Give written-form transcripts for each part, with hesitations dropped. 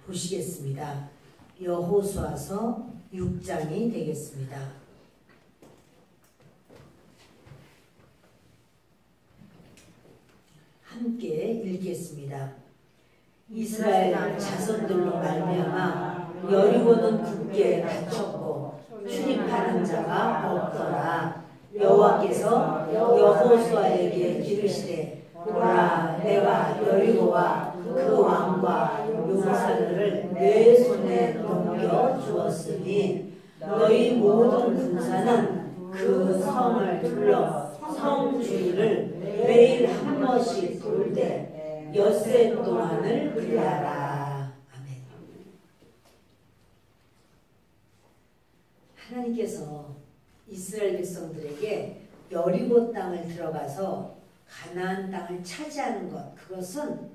보시겠습니다. 여호수아서 6장이 되겠습니다. 함께 읽겠습니다. 이스라엘 자손들로 말미암아 여리고는 굳게 닫혔고 출입하는 자가 없더라. 여호와께서 여호수아에게 이르시되 보라, 내가 여리고와 그 왕과 용사들을 내 손에 넘겨 주었으니 너희 모든 군사는 그 성을 둘러 성 주위를 매일 한 번씩 돌 때 엿새 동안을 그리하라. 아멘. 하나님께서 이스라엘 백성들에게 여리고 땅을 들어가서 가나안 땅을 차지하는 것, 그것은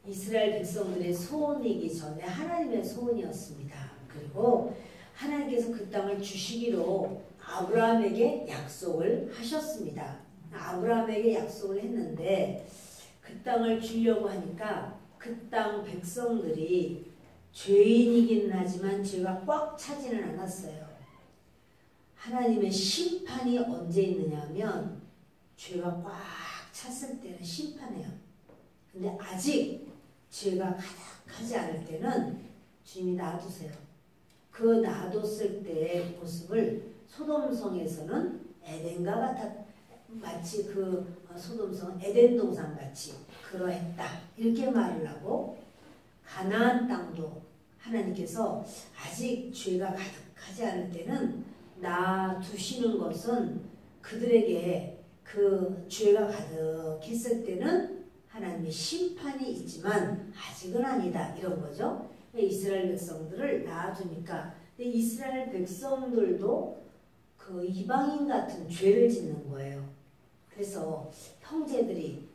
이스라엘 백성들의 소원이기 전에 하나님의 소원이었습니다. 그리고 하나님께서 그 땅을 주시기로 아브라함에게 약속을 하셨습니다. 아브라함에게 약속을 했는데 그 땅을 주려고 하니까 그 땅 백성들이 죄인이긴 하지만 죄가 꽉 차지는 않았어요. 하나님의 심판이 언제 있느냐면 죄가 꽉 찼을 때는 심판해요. 근데 아직 죄가 가득하지 않을 때는 주님이 놔두세요. 그 놔뒀을 때의 모습을 소돔성에서는 에덴과 같았, 마치 그 소돔성 에덴 동산 같이 그러했다, 이렇게 말을 하고, 가나안 땅도 하나님께서 아직 죄가 가득하지 않을 때는 놔두시는 것은 그들에게 그 죄가 가득했을 때는 하나님의 심판이 있지만 아직은 아니다, 이런 거죠. 이스라엘 백성들을 놔두니까. 근데 이스라엘 백성들도 그 이방인 같은 죄를 짓는 거예요. 그래서 형제들이,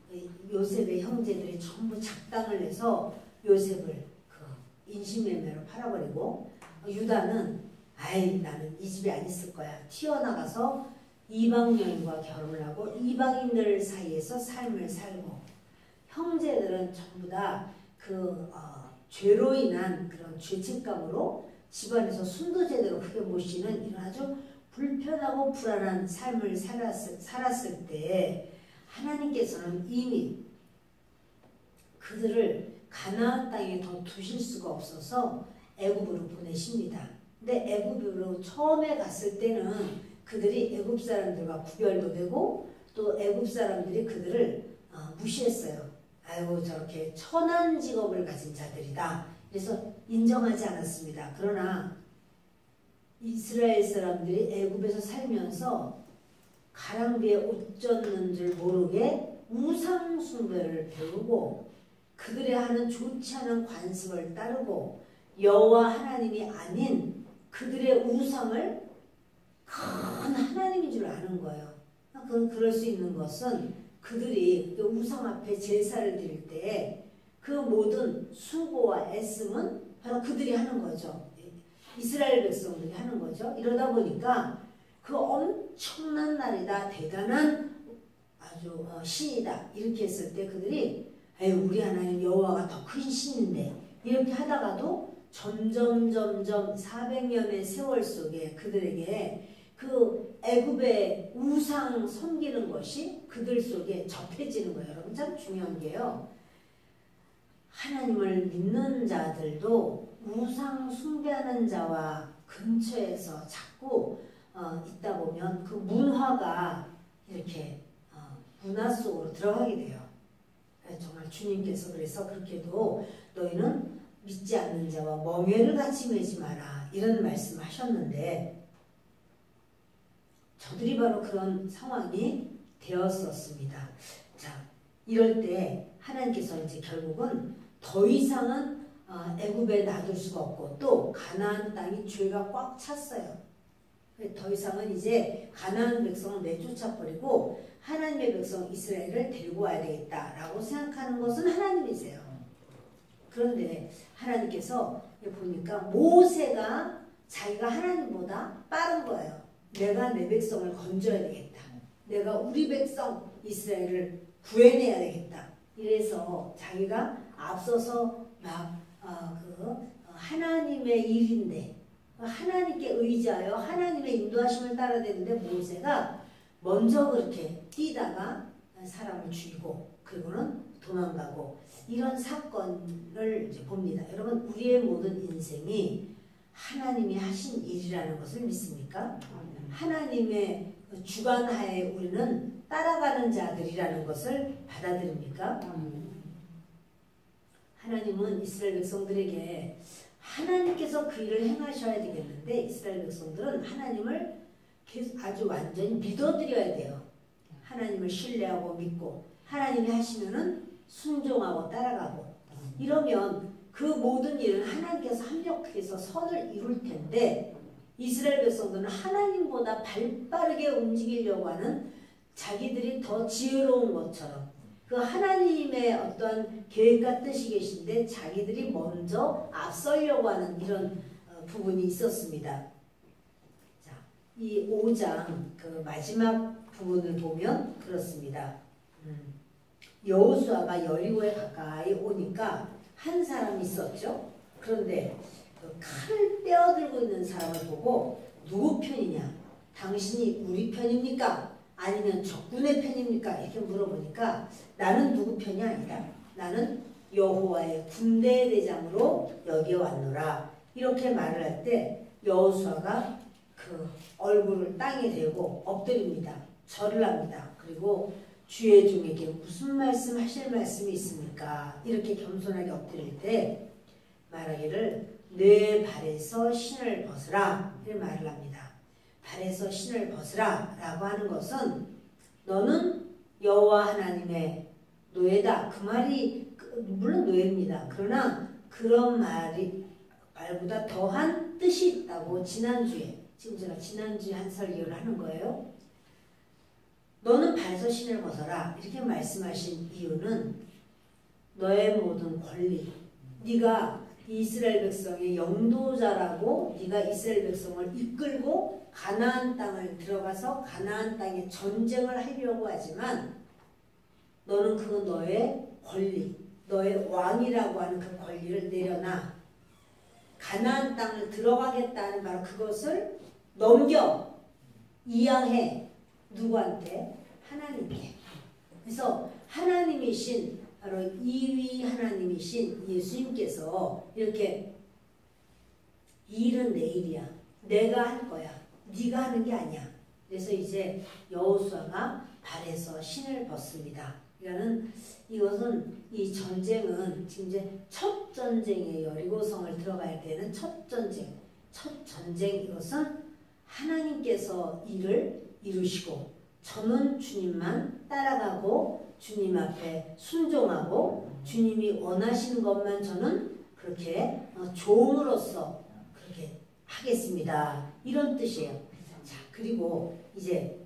요셉의 형제들이 전부 작당을 해서 요셉을 그 인신매매로 팔아버리고, 유다는 아이, 나는 이 집에 안 있을 거야, 튀어나가서 이방 여인과 결혼을 하고 이방인들 사이에서 삶을 살고, 형제들은 전부 다 그 죄로 인한 그런 죄책감으로 집안에서 숨도 제대로 크게 못 쉬는 이런 아주 불편하고 불안한 삶을 살았을 때 하나님께서는 이미 그들을 가나안 땅에 더 두실 수가 없어서 애굽으로 보내십니다. 근데 애굽으로 처음에 갔을 때는 그들이 애굽 사람들과 구별도 되고 또 애굽 사람들이 그들을 무시했어요. 아이고, 저렇게 천한 직업을 가진 자들이다, 그래서 인정하지 않았습니다. 그러나 이스라엘 사람들이 애굽에서 살면서 가랑비에 옷 젖는 줄 모르게 우상 숭배를 배우고 그들의 하는 좋지 않은 관습을 따르고 여호와 하나님이 아닌 그들의 우상을 큰 하나님인 줄 아는 거예요. 그럴 수 있는 것은 그들이 우상 앞에 제사를 드릴 때 그 모든 수고와 애씀은 바로 그들이 하는 거죠. 이스라엘 백성들이 하는 거죠. 이러다 보니까 그 엄청난 날이다, 대단한 아주 신이다, 이렇게 했을 때 그들이 아유, 우리 하나님 여호와가 더 큰 신인데, 이렇게 하다가도 점점 400년의 세월 속에 그들에게 그 애굽의 우상 섬기는 것이 그들 속에 접해지는 거예요. 여러분, 참 중요한 게요, 하나님을 믿는 자들도 우상 숭배하는 자와 근처에서 자꾸 있다 보면 그 문화가 이렇게 문화 속으로 들어가게 돼요. 정말 주님께서 그래서 그렇게도 너희는 믿지 않는 자와 멍에를 같이 매지 마라, 이런 말씀을 하셨는데 저들이 바로 그런 상황이 되었었습니다. 자, 이럴 때 하나님께서 이제 결국은 더 이상은 애굽에 놔둘 수가 없고 또 가나안 땅이 죄가 꽉 찼어요. 더 이상은 이제 가나안 백성을 내쫓아 버리고 하나님의 백성 이스라엘을 데리고 와야 되겠다라고 생각하는 것은 하나님이세요. 그런데 하나님께서 보니까 모세가 자기가 하나님보다 빠른 거예요. 내가 내 백성을 건져야 되겠다, 내가 우리 백성 이스라엘을 구해내야 되겠다, 이래서 자기가 앞서서 막 하나님의 일인데 하나님께 의지하여 하나님의 인도하심을 따라야 되는데 모세가 먼저 그렇게 뛰다가 사람을 죽이고 그리고는 도망가고 이런 사건을 이제 봅니다. 여러분 우리의 모든 인생이 하나님이 하신 일이라는 것을 믿습니까? 하나님의 주관하에 우리는 따라가는 자들이라는 것을 받아들입니까? 하나님은 이스라엘 백성들에게 하나님께서 그 일을 행하셔야 되겠는데 이스라엘 백성들은 하나님을 아주 완전히 믿어드려야 돼요. 하나님을 신뢰하고 믿고 하나님이 하시면은 순종하고 따라가고 이러면 그 모든 일은 하나님께서 합력하게 해서 선을 이룰 텐데 이스라엘 백성들은 하나님보다 발빠르게 움직이려고 하는 자기들이 더 지혜로운 것처럼 그 하나님의 어떤 계획과 뜻이 계신데 자기들이 먼저 앞서려고 하는 이런 부분이 있었습니다. 자, 이 5장 그 마지막 부분을 보면 그렇습니다. 여호수아가 여리고에 가까이 오니까 한 사람이 있었죠. 그런데 그 칼을 떼어들고 있는 사람을 보고 누구 편이냐? 당신이 우리 편입니까? 아니면 적군의 편입니까? 이렇게 물어보니까 나는 누구 편이 아니다. 나는 여호와의 군대의 대장으로 여기에 왔노라. 이렇게 말을 할 때 여호수아가 그 얼굴을 땅에 대고 엎드립니다. 절을 합니다. 그리고 주의 종에게 무슨 말씀 하실 말씀이 있습니까? 이렇게 겸손하게 엎드릴 때 말하기를 내 발에서 신을 벗으라 이렇게 말을 합니다. 발에서 신을 벗으라 라고 하는 것은 너는 여호와 하나님의 노예다. 그 말이 물론 노예입니다. 그러나 그런 말보다 더한 뜻이 있다고 지난주에 지금 제가 지난주에 한 설교를 하는 거예요. 너는 발에서 신을 벗어라 이렇게 말씀하신 이유는 너의 모든 권리 네가 이스라엘 백성의 영도자라고 네가 이스라엘 백성을 이끌고 가나안 땅을 들어가서 가나안 땅에 전쟁을 하려고 하지만 너는 그 너의 권리 너의 왕이라고 하는 그 권리를 내려놔 가나안 땅을 들어가겠다는 바로 그것을 넘겨 이양해 누구한테? 하나님께. 그래서 하나님이신 바로 이위 하나님이신 예수님께서 이렇게 이 일은 내 일이야. 내가 할 거야. 네가 하는 게 아니야. 그래서 이제 여호수아가 발에서 신을 벗습니다. 이것은 이 전쟁은 지금 이제 첫 전쟁에 여리고성을 들어가야 되는 첫 전쟁 이것은 하나님께서 일을 이루시고 저는 주님만 따라가고 주님 앞에 순종하고 주님이 원하시는 것만 저는 그렇게 종으로서 그렇게 하겠습니다. 이런 뜻이에요. 자, 그리고 이제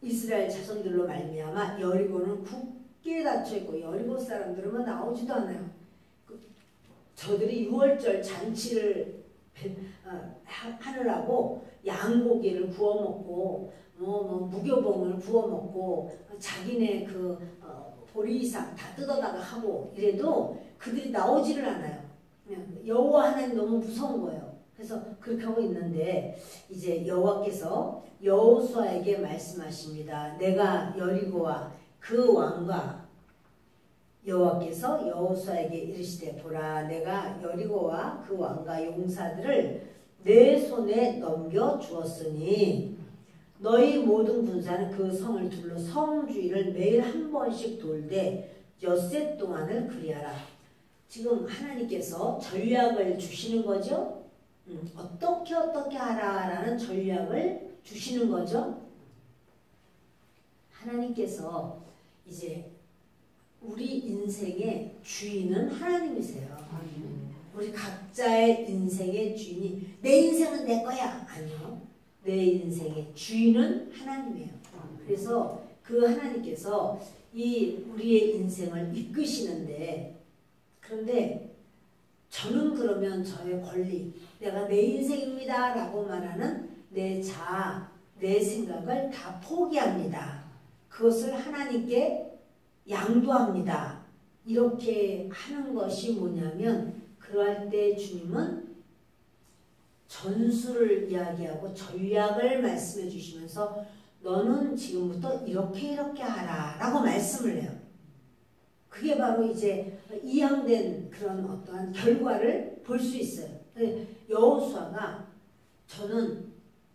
이스라엘 자손들로 말미암아 여리고는 굳게 닫혀 있고 여리고 사람들은 나오지도 않아요. 저들이 6월절 잔치를 하느라고 양고기를 구워 먹고 무교봉을 구워 먹고 자기네 그 보리상 다 뜯어다가 하고 이래도 그들이 나오지를 않아요. 여호와 하나님 너무 무서운 거예요. 그래서 그렇게 하고 있는데 이제 여호와께서 여호수아에게 말씀하십니다. 내가 여리고와 그 왕과 여호와께서 여호수아에게 이르시되 보라 내가 여리고와 그 왕과 용사들을 내 손에 넘겨 주었으니 너희 모든 군사는 그 성을 둘러 성 주위를 매일 한 번씩 돌되 엿새 동안을 그리하라. 지금 하나님께서 전략을 주시는 거죠. 어떻게 하라라는 전략을 주시는 거죠. 하나님께서 이제 우리 인생의 주인은 하나님이세요. 우리 각자의 인생의 주인이 내 인생은 내 거야. 아니요. 내 인생의 주인은 하나님이에요. 그래서 그 하나님께서 이 우리의 인생을 이끄시는데 그런데 저는 그러면 저의 권리 내가 내 인생입니다 라고 말하는 내 자아 내 생각을 다 포기합니다. 그것을 하나님께 양도합니다. 이렇게 하는 것이 뭐냐면 그럴 때 주님은 전술을 이야기하고 전략을 말씀해 주시면서 너는 지금부터 이렇게 이렇게 하라 라고 말씀을 해요. 그게 바로 이제 이양된 그런 어떠한 결과를 볼 수 있어요. 여호수아가 저는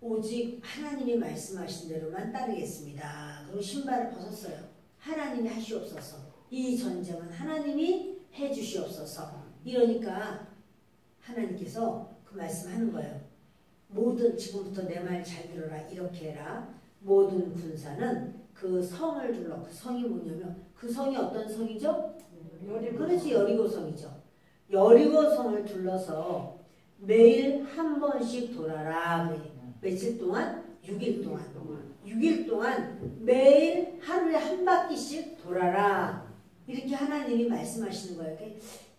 오직 하나님이 말씀하신 대로만 따르겠습니다. 그리고 신발을 벗었어요. 하나님이 하시옵소서. 이 전쟁은 하나님이 해 주시옵소서. 이러니까 하나님께서 그 말씀하는 거예요. 모든 지금부터 내 말 잘 들어라 이렇게 해라. 모든 군사는 그 성을 둘러. 그 성이 뭐냐면 그 성이 어떤 성이죠? 그렇지, 여리고성이죠. 여리고성을 둘러서 매일 한 번씩 돌아라. 며칠 동안? 6일 동안. 6일 동안 매일 하루에 한 바퀴씩 돌아라. 이렇게 하나님이 말씀하시는 거예요.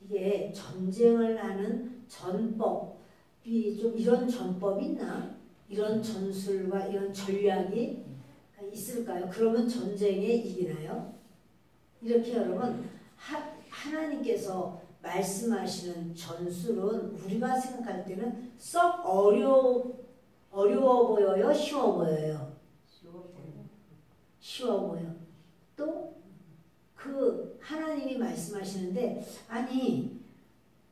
이게 전쟁을 하는 전법이 좀 이런 전법이 있나? 이런 전술과 이런 전략이 있을까요? 그러면 전쟁에 이기나요? 이렇게 여러분 하나님께서 말씀하시는 전술은 우리가 생각할 때는 썩 어려워 보여요? 쉬워 보여요? 쉬워 보여. 또 그 하나님이 말씀하시는데 아니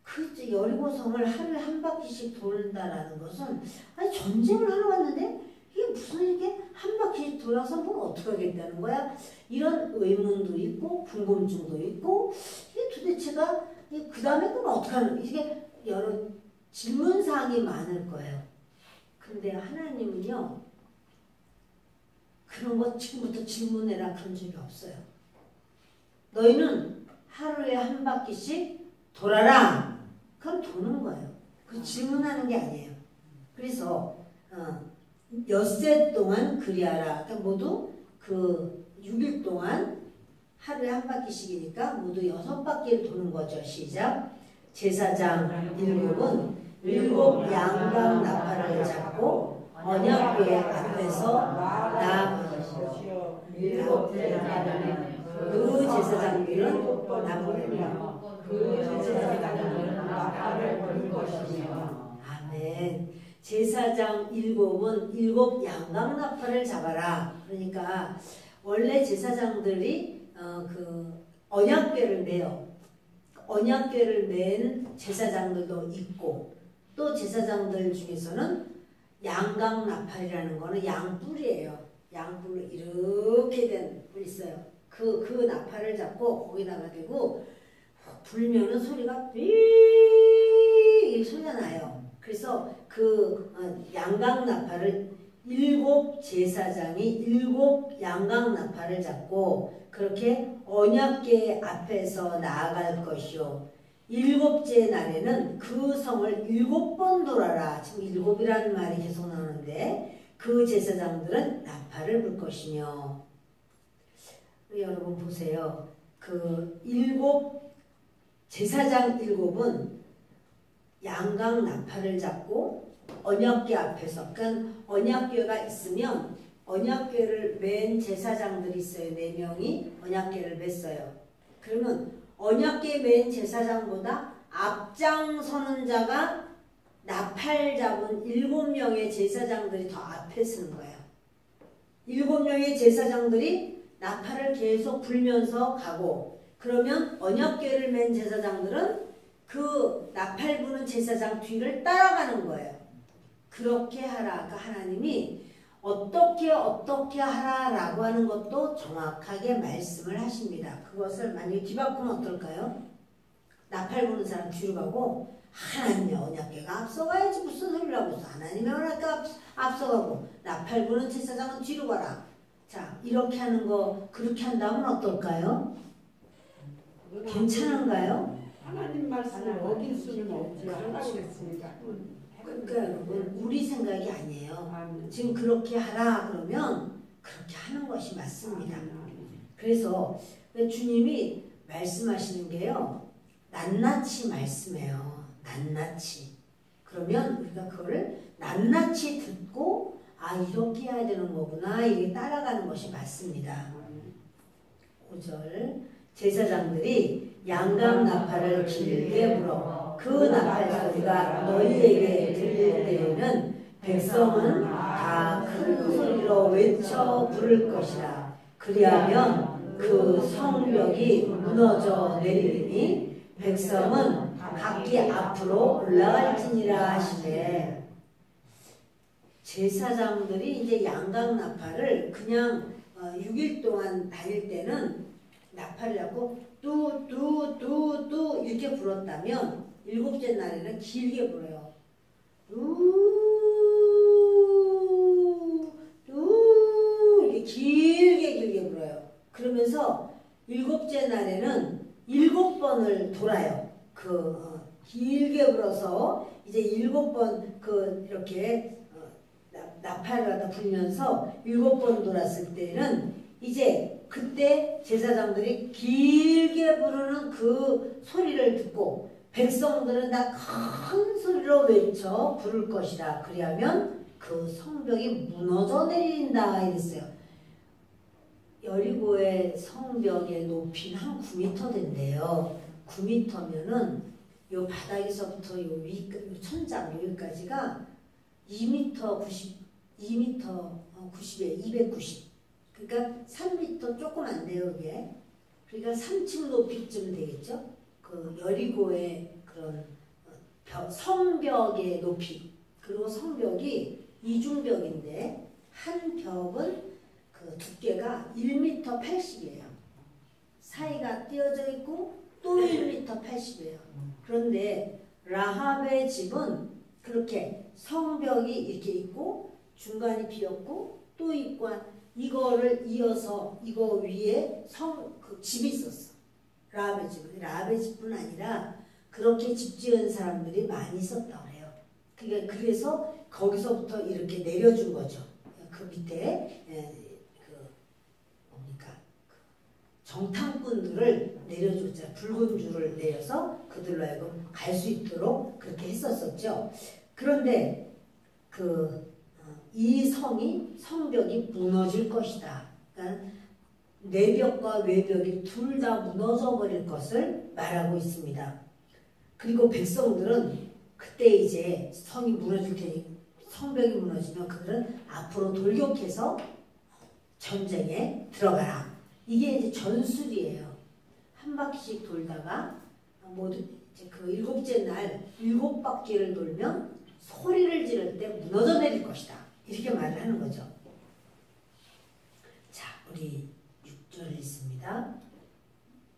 그 여리고성을 하루에 한 바퀴씩 돌다라는 것은 아니 전쟁을 하러 왔는데 이게 무슨 이게 한 바퀴 돌아서 뭐 어떻게 하겠다는 거야? 이런 의문도 있고 궁금증도 있고 이게 도대체가 그 다음에 그럼 어떻게 하는 이게 여러 질문사항이 많을 거예요. 근데 하나님은요 그런 거 지금부터 질문해라 그런 적이 없어요. 너희는 하루에 한 바퀴씩 돌아라. 그럼 도는 거예요. 그 질문하는 게 아니에요. 그래서 엿새 동안 그리하라. 그러니까 모두 그 6일 동안 하루에 한 바퀴씩이니까 모두 6바퀴를 도는 거죠. 시작. 제사장 7은 7 양각 나팔을 잡고 언약궤 앞에서 나아가시오. 7 제사장은 그 제사장들은 나팔을 부를 것이며. 아멘. 제사장 7은 7 양각 나팔을 잡아라. 그러니까 원래 제사장들이 그 언약궤를 매요. 언약궤를 맨 제사장들도 있고 또 제사장들 중에서는 양각 나팔이라는 거는 양뿔이에요. 양뿔로 이렇게 된 뿔이 있어요. 그 나팔을 잡고 거기다가 대고 불면은 소리가 삐 소리가 나요. 그래서 그 양각 나팔을 7 제사장이 7 양각 나팔을 잡고 그렇게 언약궤 앞에서 나아갈 것이요. 7째 날에는 그 성을 7번 돌아라. 지금 7이라는 말이 계속 나오는데 그 제사장들은 나팔을 불 것이며. 여러분 보세요. 그 7 제사장 7은 양각 나팔을 잡고 언약궤 앞에서 그러니까 언약궤가 있으면 언약궤를 맨 제사장들이 있어요. 4명이 언약궤를 맸어요. 그러면 언약궤 맨 제사장보다 앞장서는 자가 나팔 잡은 7명의 제사장들이 더 앞에 서는 거예요. 7명의 제사장들이 나팔을 계속 불면서 가고 그러면 언약궤를 맨 제사장들은 그 나팔 부는 제사장 뒤를 따라가는 거예요. 그렇게 하라. 그러니까 하나님이 어떻게 하라라고 하는 것도 정확하게 말씀을 하십니다. 그것을 만약에 뒤바꾸면 어떨까요? 나팔 부는 사람 뒤로 가고 하나님의 언약궤가 앞서가야지 무슨 소리를 하고 있어. 하나님의 언약궤가 앞서가고 나팔 부는 제사장은 뒤로 가라. 자, 이렇게 하는 거 그렇게 한다면 어떨까요? 괜찮은가요? 하나님 말씀을 어길 수는 없지. 하겠습니다. 그러니까 여러분 우리 생각이 아니에요. 지금 그렇게 하라 그러면 그렇게 하는 것이 맞습니다. 그래서 주님이 말씀하시는 게요. 낱낱이 말씀해요. 낱낱이. 그러면 우리가 그거를 낱낱이 듣고 아 이렇게 해야 되는 거구나 이렇게 따라가는 것이 맞습니다. 5절 제사장들이 양각 나팔을 길게 불어 그 나팔 소리가 너희에게 들릴 때에는 백성은 다 큰 소리로 외쳐 부를 것이라. 그리하면 그 성벽이 무너져 내리리니 백성은 각기 앞으로 올라갈지니라 하시되, 제사장들이 이제 양각 나팔을 그냥 6일 동안 다닐 때는 나팔을 잡고 뚜뚜뚜뚜 이렇게 불었다면, 일곱째 날에는 길게 불어요. 이렇게 길게 불어요. 그러면서 일곱째 날에는 7번을 돌아요. 길게 불어서 이제 7번 이렇게 나팔을 갖다 불면서 7번 돌았을 때는 이제 그때 제사장들이 길게 부르는 그 소리를 듣고 백성들은 다 큰 소리로 외쳐 부를 것이다. 그리하면 그 성벽이 무너져 내린다 이랬어요. 여리고의 성벽의 높이는 한 9m 된대요. 9m면은 요 바닥에서부터 요 천장 여기까지가 2m 90에 290. 그러니까 3m 조금 안 돼요, 이게. 그러니까 3층 높이쯤 되겠죠? 그 여리고의 그런 성벽의 높이. 그리고 성벽이 이중벽인데, 한 벽은 그 두께가 1m 80이에요. 사이가 띄어져 있고 또 1m 80이에요. 그런데 라합의 집은 그렇게 성벽이 이렇게 있고 중간이 비었고 또 있고, 이거를 이어서 이거 위에 그 집이 있었어. 라합의 집은. 라합의 집뿐 아니라 그렇게 집 지은 사람들이 많이 있었다고 해요. 그래서 거기서부터 이렇게 내려준 거죠. 그 밑에 정탐꾼들을 내려줬잖아요. 붉은 줄을 내려서 그들로 하여금 갈 수 있도록 그렇게 했었었죠. 그런데 이 성벽이 무너질 것이다. 그러니까 내벽과 외벽이 둘 다 무너져 버릴 것을 말하고 있습니다. 그리고 백성들은 그때 이제 성이 무너질 테니, 성벽이 무너지면 그들은 앞으로 돌격해서 전쟁에 들어가라. 이게 이제 전술이에요. 한 바퀴씩 돌다가 모두 이제 그 7째 날 7바퀴를 돌면 소리를 지를 때 무너져 내릴 것이다. 이렇게 말을 하는 거죠. 자, 우리 6절 읽습니다.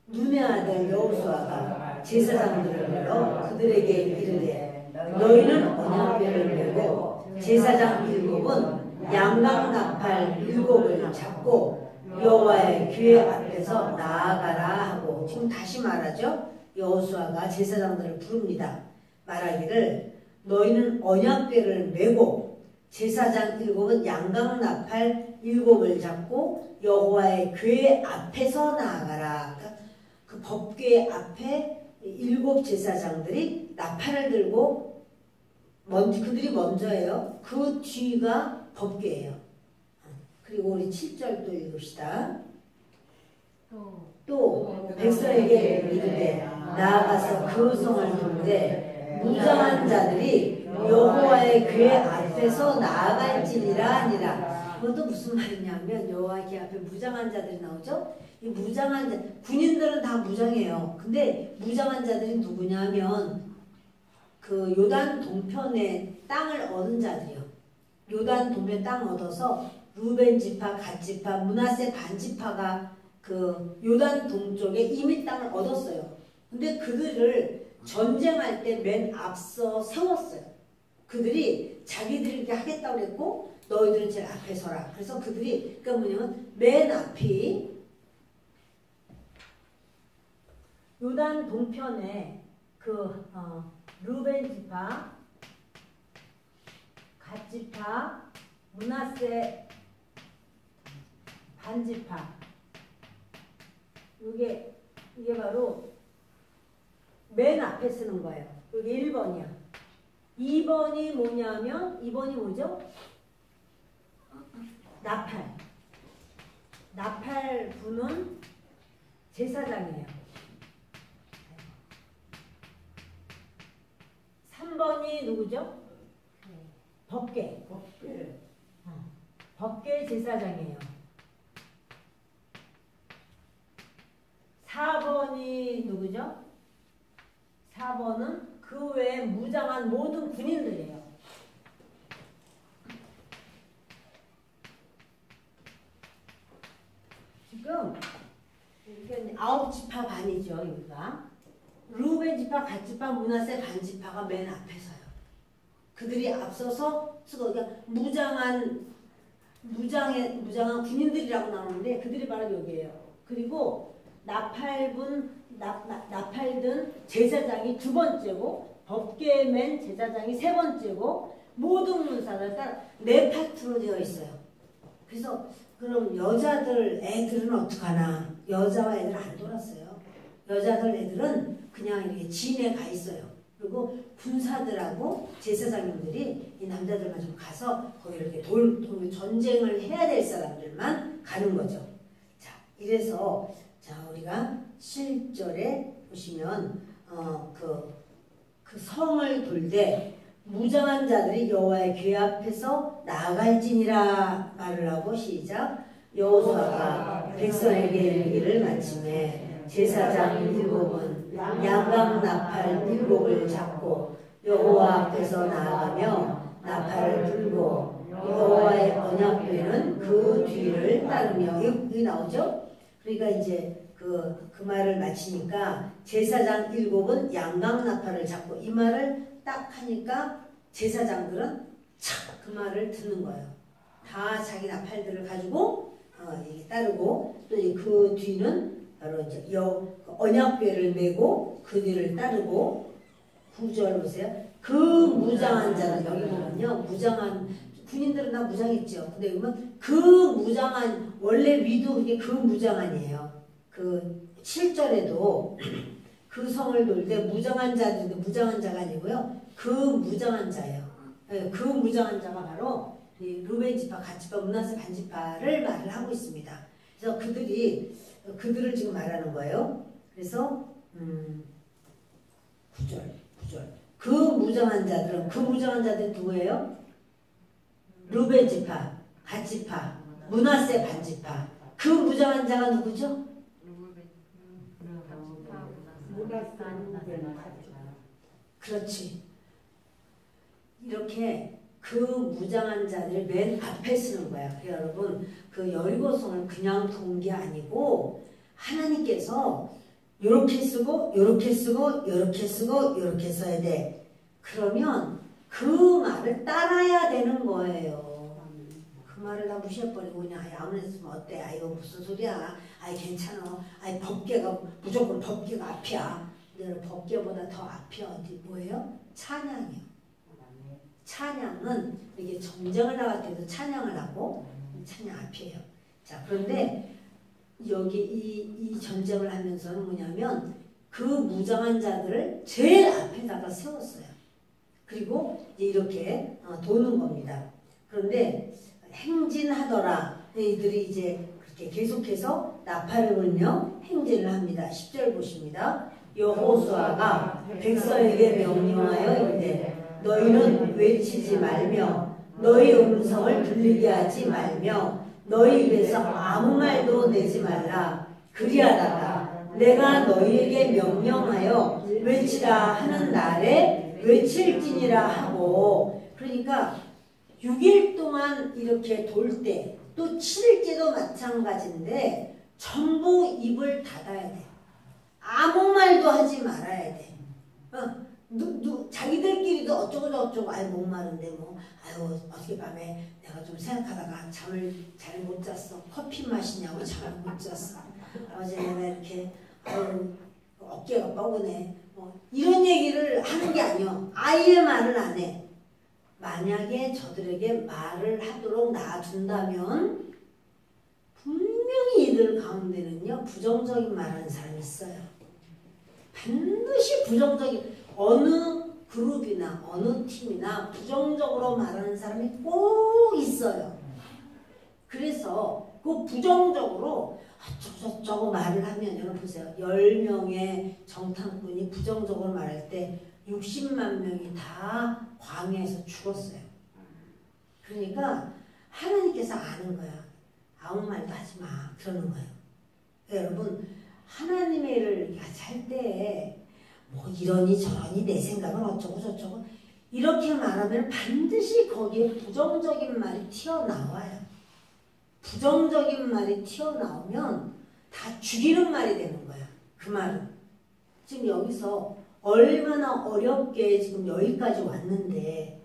눈의 아들 여호수아가 제사장들을 불러 그들에게 이르되, 너희는 언약궤를 메고 제사장 7은 양각 나팔 7을 잡고 여호와의 궤 앞에서 나아가라 하고, 지금 다시 말하죠. 여호수아가 제사장들을 부릅니다. 말하기를, 너희는 언약궤를 메고 제사장 7은 양각 나팔 7을 잡고 여호와의 궤 앞에서 나아가라. 그러니까 그 법궤 앞에 7 제사장들이 나팔을 들고 그들이 먼저예요. 그 뒤가 법궤예요. 그리고 우리 7절 또 읽읍시다. 또 백성에게 이르되, 나아가서 그 성을 돌되 무장한 자들이 여호와의 궤 앞에서 나아갈지니라 하니라. 그것도 무슨 말이냐면, 여호와의 궤 앞에 무장한 자들이 나오죠. 이 무장한 자, 군인들은 다 무장해요. 근데 무장한 자들이 누구냐면 그 요단 동편에 땅을 얻은 자들이요. 요단 동편 땅 얻어서 루벤 지파, 갓 지파, 므낫세 반 지파가 그 요단 동쪽에 이미 땅을 얻었어요. 근데 그들을 전쟁할 때 맨 앞서 세웠어요. 그들이 자기들이 이렇게 하겠다고 그랬고, 너희들은 제일 앞에 서라. 그래서 그들이, 그러니까 뭐냐면 맨 앞이 요단 동편에 루벤 지파, 갓 지파, 므낫세 반 지파, 이게 바로 맨 앞에 쓰는 거예요. 여기 1번이야. 2번이 뭐냐면, 2번이 뭐죠? 나팔. 나팔 부는 제사장이에요. 3번이 누구죠? 법계. 법계 제사장이에요. 4번이 누구죠? 4번은 그 외에 무장한 모든 군인들이에요. 지금 이렇게 9지파 반이죠, 여기가. 르우벤 지파, 갓 지파, 므낫세 반 지파가 맨 앞에서요. 그들이 앞서서 그러니까 무장한 군인들이라고 나오는데 그들이 바로 여기에요. 그리고 나팔든 제사장이 두 번째고 법계에 맨 제사장이 세 번째고 모든 문사들 따라 네 파트로 되어 있어요. 그래서 그럼 애들은 어떡하나? 여자와 애들 안 돌았어요. 여자들 애들은 그냥 이렇게 진에 가 있어요. 그리고 군사들하고 제사장님들이 이 남자들만 좀 가서 거기 이렇게 전쟁을 해야 될 사람들만 가는 거죠. 자, 이래서 자 우리가 7절에 보시면 그 성을 돌되 무장한 자들이 여호와의 궤 앞에서 나아갈지니라 말을 하고 시작. 여호수아가 백성에게 이르기를 마침에 제사장 7은 양각 나팔 7을 잡고 여호와 앞에서 나아가며 나팔을 불고 여호와의 언약궤는 그 뒤를 따르며 여기 나오죠? 그러니까 이제 그 말을 마치니까 제사장 7은 양각 나팔을 잡고 이 말을 딱 하니까 제사장들은 착 그 말을 듣는 거예요. 다 자기 나팔들을 가지고 이게 따르고 또 그 뒤는 바로 이제 언약궤를 메고 그 뒤를 따르고 9절 보세요. 그 무장한 자는 여기 보면요. 무장한 군인들은 다 무장했죠. 근데 보면 그 무장한 원래 위도 그게 그 무장한이에요. 그 7절에도 그 성을 돌때 무장한 자들인데 무장한 자가 아니고요. 그 무장한 자예요. 그 무장한 자가 바로 르우벤 지파, 갓 지파, 므낫세 반 지파를 말을 하고 있습니다. 그래서 그들을 지금 말하는 거예요. 그래서 9절. 그 무장한 자들이 누구예요? 르우벤 지파, 갓 지파, 므낫세 반 지파. 그 무장한 자가 누구죠? 그렇지. 이렇게 그 무장한 자들을 맨 앞에 쓰는 거야. 그래서 여러분 그 여리고성을 그냥 돈 게 아니고 하나님께서 요렇게 쓰고 요렇게 쓰고 요렇게 쓰고 요렇게 써야 돼. 그러면 그 말을 따라야 되는 거예요. 그 말을 다 무시해버리고 그냥 아무나 쓰면 어때? 이거 무슨 소리야? 괜찮아. 법계가 무조건 법계가 앞이야. 근데 법계보다 더 앞이 어디 뭐예요? 찬양이요. 찬양은 이게 전쟁을 나갈 때도 찬양을 하고 찬양 앞이에요. 자, 그런데 여기 이 전쟁을 하면서는 뭐냐면 그 무장한 자들을 제일 앞에다가 세웠어요. 그리고 이제 이렇게 도는 겁니다. 그런데 행진하더라. 이들이 이제 그렇게 계속해서 나팔을 불며 행진을 합니다. 10절 보십니다. 여호수아가 백성에게 명령하여 이르되 너희는 외치지 말며 너희 음성을 들리게 하지 말며 너희 입에서 아무 말도 내지 말라. 그리하다가 내가 너희에게 명령하여 외치라 하는 날에 외칠지니라 하고. 그러니까 6일 동안 이렇게 돌 때 또 7일째도 마찬가지인데 전부 입을 닫아야 돼. 아무 말도 하지 말아야 돼. 자기들끼리도 어쩌고 목마른데 어젯밤에 내가 좀 생각하다가 잠을 잘 못 잤어. 커피 마시냐고 잠을 못 잤어. 어제 내가 이렇게 어깨가 뻐근해. 이런 얘기를 하는 게 아니야. 아예 말을 안 해. 만약에 저들에게 말을 하도록 놔둔다면 분명히 이들 가운데는요 부정적인 말하는 사람이 있어요. 반드시 부정적인 어느 그룹이나 어느 팀이나 부정적으로 말하는 사람이 꼭 있어요. 그래서 그 부정적으로 저거 말을 하면 여러분 보세요. 10명의 정탐꾼이 부정적으로 말할 때 60만 명이 다 광야에서 죽었어요. 그러니까 하나님께서 아는 거야. 아무 말도 하지 마. 그러는 거예요. 그러니까 여러분 하나님의 일을 할 때 뭐 이러니 저러니 내 생각은 어쩌고 저쩌고 이렇게 말하면 반드시 거기에 부정적인 말이 튀어나와요. 부정적인 말이 튀어나오면 다 죽이는 말이 되는 거야. 그 말은. 지금 여기서 얼마나 어렵게 지금 여기까지 왔는데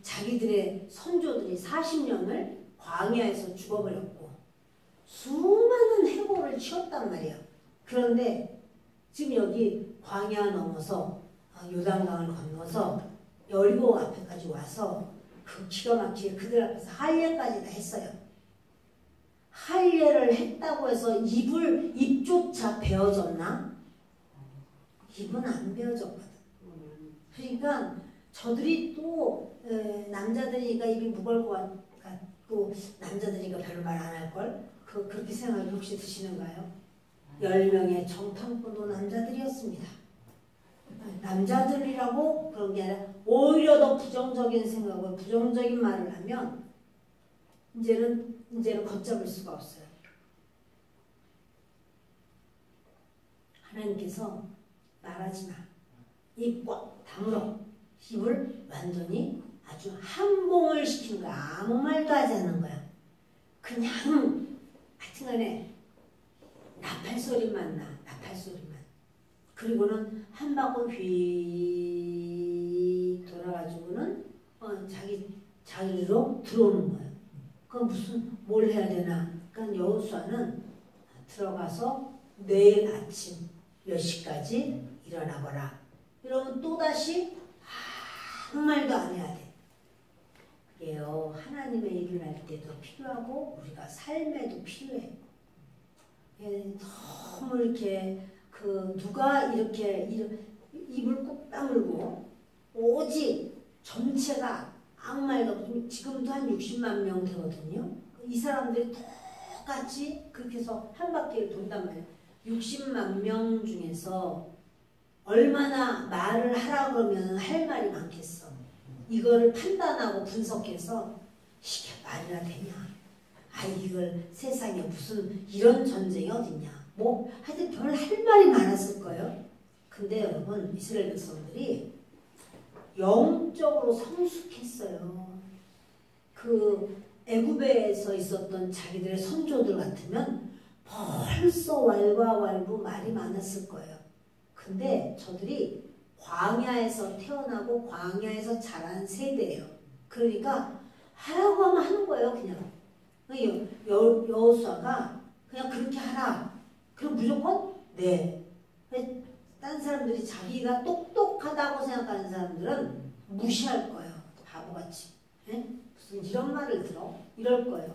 자기들의 선조들이 40년을 광야에서 죽어버렸고 수많은 해고를 치렀단 말이에요. 그런데 지금 여기 광야 넘어서 요단강을 건너서 여리고 앞에까지 와서 그 기가 막히게 그들 앞에서 할례까지 다 했어요. 할례를 했다고 해서 입조차 베어졌나? 입은 안 베어졌거든. 그러니까 저들이 또 남자들이니까 입이 무거울 것 같고 남자들이니까 별로 말 안 할걸? 그렇게 생각이 혹시 드시는가요? 10명의 정탐꾼도 남자들이었습니다. 남자들이라고 그런 게 아니라 오히려 더 부정적인 생각을 부정적인 말을 하면 이제는 걷잡을 수가 없어요. 하나님께서 말하지 마. 입 꽉 다물어. 입을 완전히 아주 항봉을 시키는 거야. 아무 말도 하지 않는 거야. 그냥 하여튼간에 나팔 소리만 나. 나팔 소리만. 그리고는 한 바퀴 휙 돌아가지고는 자기로 들어오는 거예요. 그럼 뭘 해야 되나? 그러니까 여호수아는 들어가서 내일 아침 몇 시까지 일어나거라. 이러면 또다시 아무 말도 안 해야 돼. 그게요. 하나님의 일을 할 때도 필요하고 우리가 삶에도 필요해. 너무 이렇게 누가 이렇게 입을 꾹 다물고 오직 전체가 아무 말도 없고 지금도 한 60만 명 되거든요. 이 사람들이 똑같이 그렇게 해서 한 바퀴를 돈단 말이에요. 60만 명 중에서 얼마나 말을 하라 그러면 할 말이 많겠어. 이거를 판단하고 분석해서 이게 말이나 되냐. 이걸 세상에 무슨 이런 전쟁이 어딨냐. 뭐 하여튼 별 할 말이 많았을 거예요. 근데 여러분 이스라엘 백성들이 영적으로 성숙했어요. 그 애굽에서 있었던 자기들의 선조들 같으면 벌써 왈가왈부 말이 많았을 거예요. 근데 저들이 광야에서 태어나고 광야에서 자란 세대예요. 그러니까 하라고 하면 하는 거예요. 그냥. 여호수아가 그냥 그렇게 하라. 그럼 무조건 네. 딴 사람들이 자기가 똑똑하다고 생각하는 사람들은 무시할 거예요. 바보같이. 무슨 이런 말을 들어? 이럴 거예요.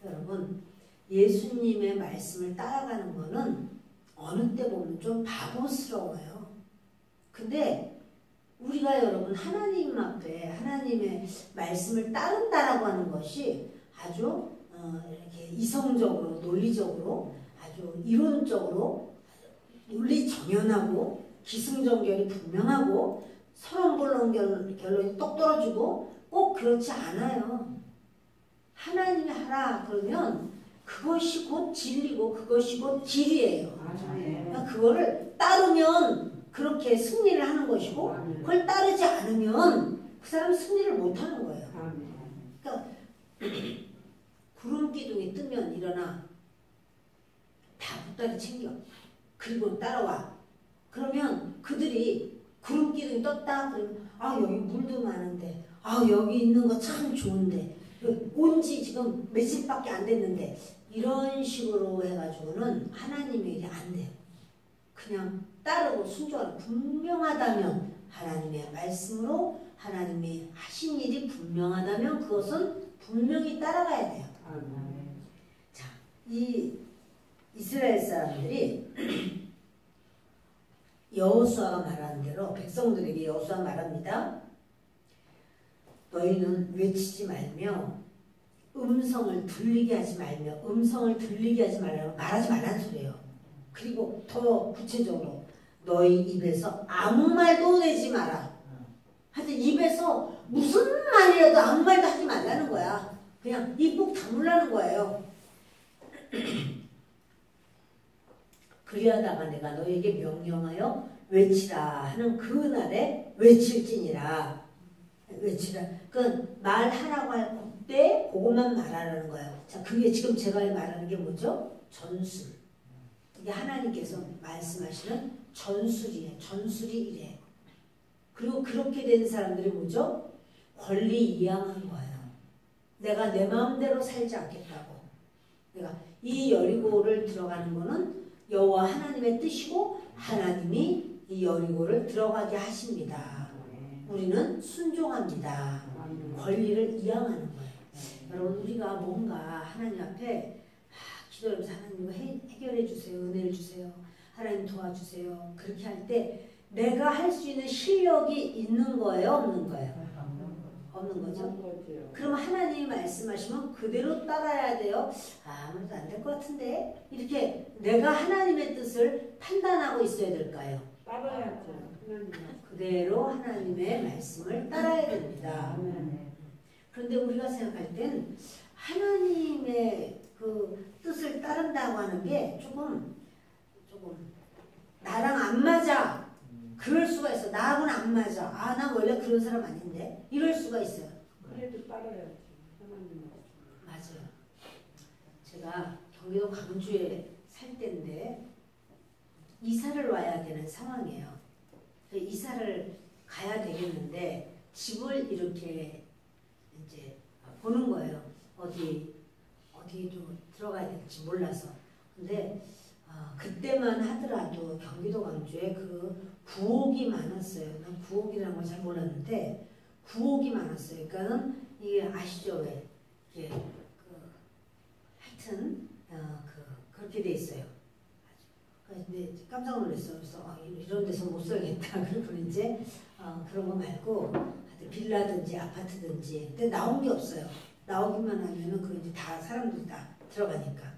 여러분 예수님의 말씀을 따라가는 거는 어느 때 보면 좀 바보스러워요. 근데 우리가 여러분 하나님 앞에 하나님의 말씀을 따른다라고 하는 것이 아주 이렇게 이성적으로 논리적으로 아주 이론적으로 논리 정연하고 기승전결이 분명하고 서론본론 결론이 똑 떨어지고 꼭 그렇지 않아요. 하나님이 하라 그러면 그것이 곧 진리고 그것이 곧 길이에요. 그러니까 그거를 따르면 그렇게 승리를 하는 것이고 그걸 따르지 않으면 그 사람은 승리를 못하는 거예요. 그러니까 구름 기둥이 뜨면 일어나 다 보따리 챙겨. 그리고 따라와. 그러면 그들이 구름 기둥이 떴다. 그러면 여기 물도 많은데 여기 있는 거 참 좋은데 온지 지금 며칠밖에 안 됐는데 이런 식으로 해가지고는 하나님의 일이 안 돼요. 그냥 따르고 순종하고 분명하다면 하나님의 말씀으로 하나님이 하신 일이 분명하다면 그것은 분명히 따라가야 돼요. 자, 이 이스라엘 사람들이 여호수아가 말하는 대로 백성들에게 여호수아 말합니다. 너희는 외치지 말며 음성을 들리게 하지 말라고 말하지 말라는 소리예요. 그리고 더 구체적으로 너희 입에서 아무 말도 내지 마라. 하여튼 입에서 무슨 말이라도 아무 말도 하지 말라는 거야. 그냥 입 꼭 다물라는 거예요. 그리하다가 내가 너에게 명령하여 외치라 하는 그날에 외칠지니라. 외치라. 그건 말하라고 할 때 그것만 말하라는 거예요. 자, 그게 지금 제가 말하는 게 뭐죠? 전술. 이게 하나님께서 말씀하시는 전술이에요. 전술이 이래. 그리고 그렇게 된 사람들이 뭐죠? 권리이양한 거예요. 내가 내 마음대로 살지 않겠다고. 내가 이 여리고를 들어가는 거는 여호와 하나님의 뜻이고 하나님이 이 여리고를 들어가게 하십니다. 우리는 순종합니다. 권리를 이양하는 거예요. 여러분 우리가 뭔가 하나님 앞에 기도하면서 하나님 이거 해결해 주세요. 은혜를 주세요. 하나님 도와주세요. 그렇게 할 때 내가 할 수 있는 실력이 있는 거예요? 없는 거예요? 없는 거죠? 그럼 하나님이 말씀하시면 그대로 따라야 돼요? 아무래도 안 될 것 같은데? 이렇게 내가 하나님의 뜻을 판단하고 있어야 될까요? 따라야죠. 그대로 하나님의 말씀을 따라야 됩니다. 그런데 우리가 생각할 땐 하나님의 그 뜻을 따른다고 하는 게 조금 나랑 안 맞아. 그럴 수가 있어. 나하고는 안 맞아. 아, 나 원래 그런 사람 아닌데. 이럴 수가 있어요. 그래도 따라야지. 맞아요. 제가 경기도 광주에 살 때인데 이사를 와야 되는 상황이에요. 이사를 가야 되겠는데 집을 이렇게 이제 보는 거예요. 어디로 들어가야 될지 몰라서. 근데 그때만 하더라도 경기도 광주에 그 구옥이 많았어요. 난 구옥이라는 걸 잘 몰랐는데 구옥이 많았어요. 그러니까는 이게 아시죠? 왜 이게 하여튼 그렇게 돼 있어요. 근데 깜짝 놀랐어. 그래서 이런 데서 못 살겠다. 그리고 이제 그런 거 말고 빌라든지 아파트든지. 근데 나온 게 없어요. 나오기만 하면은 그 이제 다 사람들이 다 들어가니까.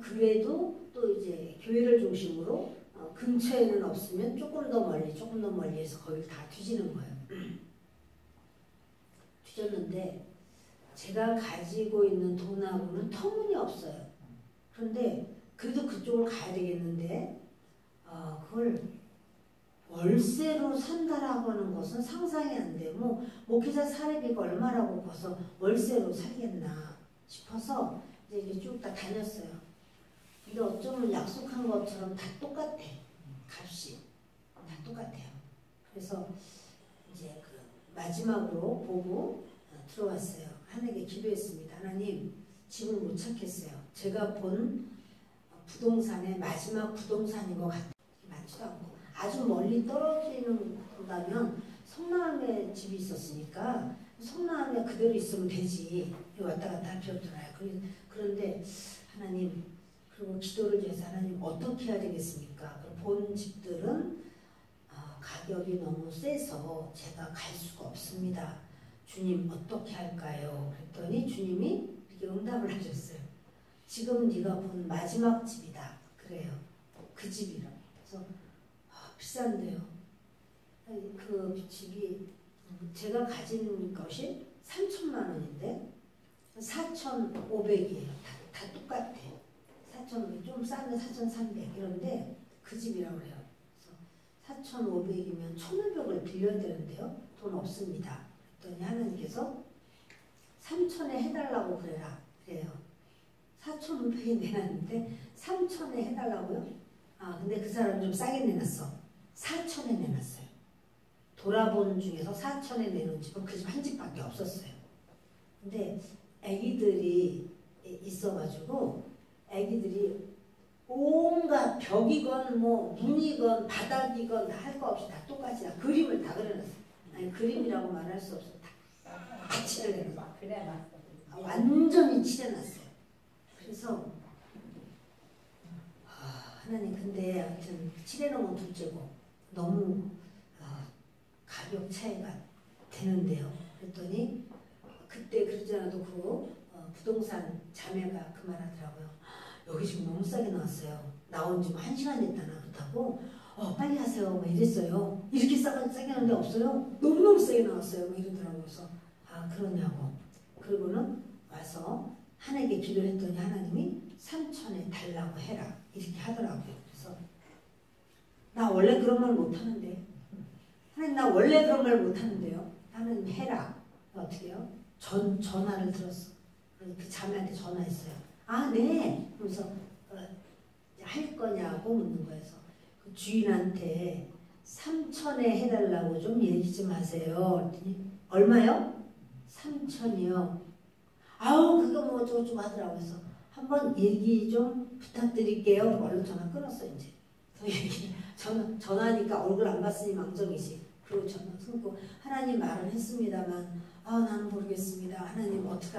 그래도 또 이제 교회를 중심으로 근처에는 없으면 조금 더 멀리해서 거기를 다 뒤지는 거예요. 뒤졌는데 제가 가지고 있는 돈하고는 터무니없어요. 그런데 그래도 그쪽을 가야 되겠는데 그걸 월세로 산다라고 하는 것은 상상이 안 돼. 목회자 사례비가 얼마라고 벌써 월세로 살겠나 싶어서 이제 쭉 다 다녔어요. 근데 어쩌면 약속한 것처럼 다 똑같아. 값이 다 똑같아요. 그래서 이제 그 마지막으로 보고 들어왔어요. 하나님께 기도했습니다. 하나님, 집을 못 찾겠어요. 제가 본 부동산의 마지막 부동산인 것 같아요. 많지도 않고 아주 멀리 떨어지는다면 성남에 집이 있었으니까 성남에 그대로 있으면 되지. 왔다 갔다 할 필요 없잖아요. 그런데 하나님, 그리고 기도를 위해서 하나님 어떻게 해야 되겠습니까? 본 집들은 가격이 너무 세서 제가 갈 수가 없습니다. 주님 어떻게 할까요? 그랬더니 주님이 이렇게 응답을 하셨어요. 지금 네가 본 마지막 집이다. 그래요. 그 집이라. 그래서 비싼데요. 그 집이 제가 가진 것이 3천만 원인데 4,500이에요. 다 똑같아. 4,500, 좀 싼데 4,300 이런데 그 집이라고 그래요. 그래서 4,500이면 1,500을 빌려야 되는데요. 돈 없습니다. 그랬더니 하나님께서 3,000에 해달라고 그래라. 그래요. 4,500이 내놨는데 3,000에 해달라고요? 근데 그 사람 좀 싸게 내놨어. 4,000에 내놨어요. 돌아본 중에서 4,000에 내놓은 집은 그 집 한 집밖에 없었어요. 근데 애기들이 있어가지고 애기들이 온갖 벽이건 문이건 바닥이건 할 거 없이 다 똑같이 다 그림을 다 그려놨어요. 아니 그림이라고 말할 수 없어. 다 칠해놨어요. 완전히 칠해놨어요. 그래서 하나님 근데 아무튼 칠해놓은 둘째고 너무 가격 차이가 되는데요. 그랬더니 그때 그러지 않아도 그 부동산 자매가 그 말 하더라고요. 여기 지금 너무 싸게 나왔어요. 나온 지 1시간 됐다나 그렇다고 빨리 하세요. 뭐 이랬어요. 이렇게 세게 하는데 없어요. 너무너무 세게 나왔어요. 뭐 이러더라고요. 그래서 그러냐고. 그리고는 와서 하나님께 기도를 했더니 하나님이 3천에 달라고 해라. 이렇게 하더라고요. 그래서 나 원래 그런 말 못하는데 하나님 나 원래 그런 말 못하는데요. 하나님 해라. 어떻게 해요? 전화를 들었어. 그 자매한테 전화했어요. 네. 그래서 할 거냐고 묻는 거예요. 그 주인한테 3천에 해달라고 좀 얘기 좀 하세요. 그랬더니 얼마요? 3천이요. 그거 뭐 어쩌고저쩌고 하더라고요. 그래서 한번 얘기 좀 부탁드릴게요. 얼른 전화 끊었어 이제. 전화하니까 얼굴 안 봤으니 망정이지. 그리고 전화 끊고 하나님 말은 했습니다만 나는 모르겠습니다. 하나님 어떻게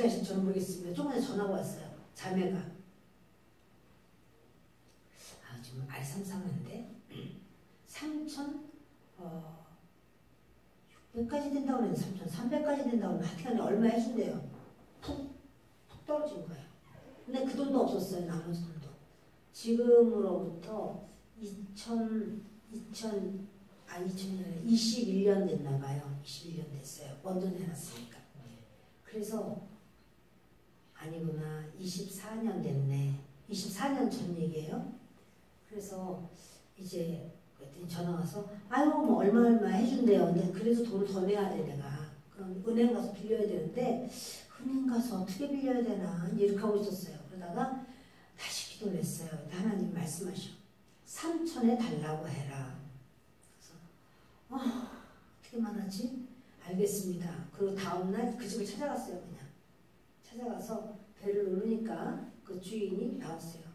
하실 저는 모르겠습니다. 조금 전에 전화가 왔어요. 자매가. 좀 알삼삼한데 3천 600까지 된다고 그랬는데 3,300까지 된다고 하면 하여튼간에 얼마 해준대요. 푹 떨어진 거예요. 근데 그 돈도 없었어요. 나머지 돈도. 지금으로부터 21년 됐나 봐요. 21년 됐어요. 원돈 해놨으니까. 그래서 아니구나. 24년 됐네. 24년 전 얘기예요. 그래서 이제 그랬더니 전화 와서 뭐 얼마 해준대요. 근데 그래서 돈을 더 내야 돼 내가. 그럼 은행 가서 빌려야 되는데 은행 가서 어떻게 빌려야 되나 이렇게 하고 있었어요. 그러다가 다시 기도를 했어요. 하나님 말씀하셔. 3천에 달라고 해라. 그래서 어떻게 말하지? 알겠습니다. 그리고 다음날 그 집을 찾아갔어요. 그냥 찾아가서 배를 누르니까 그 주인이 나왔어요.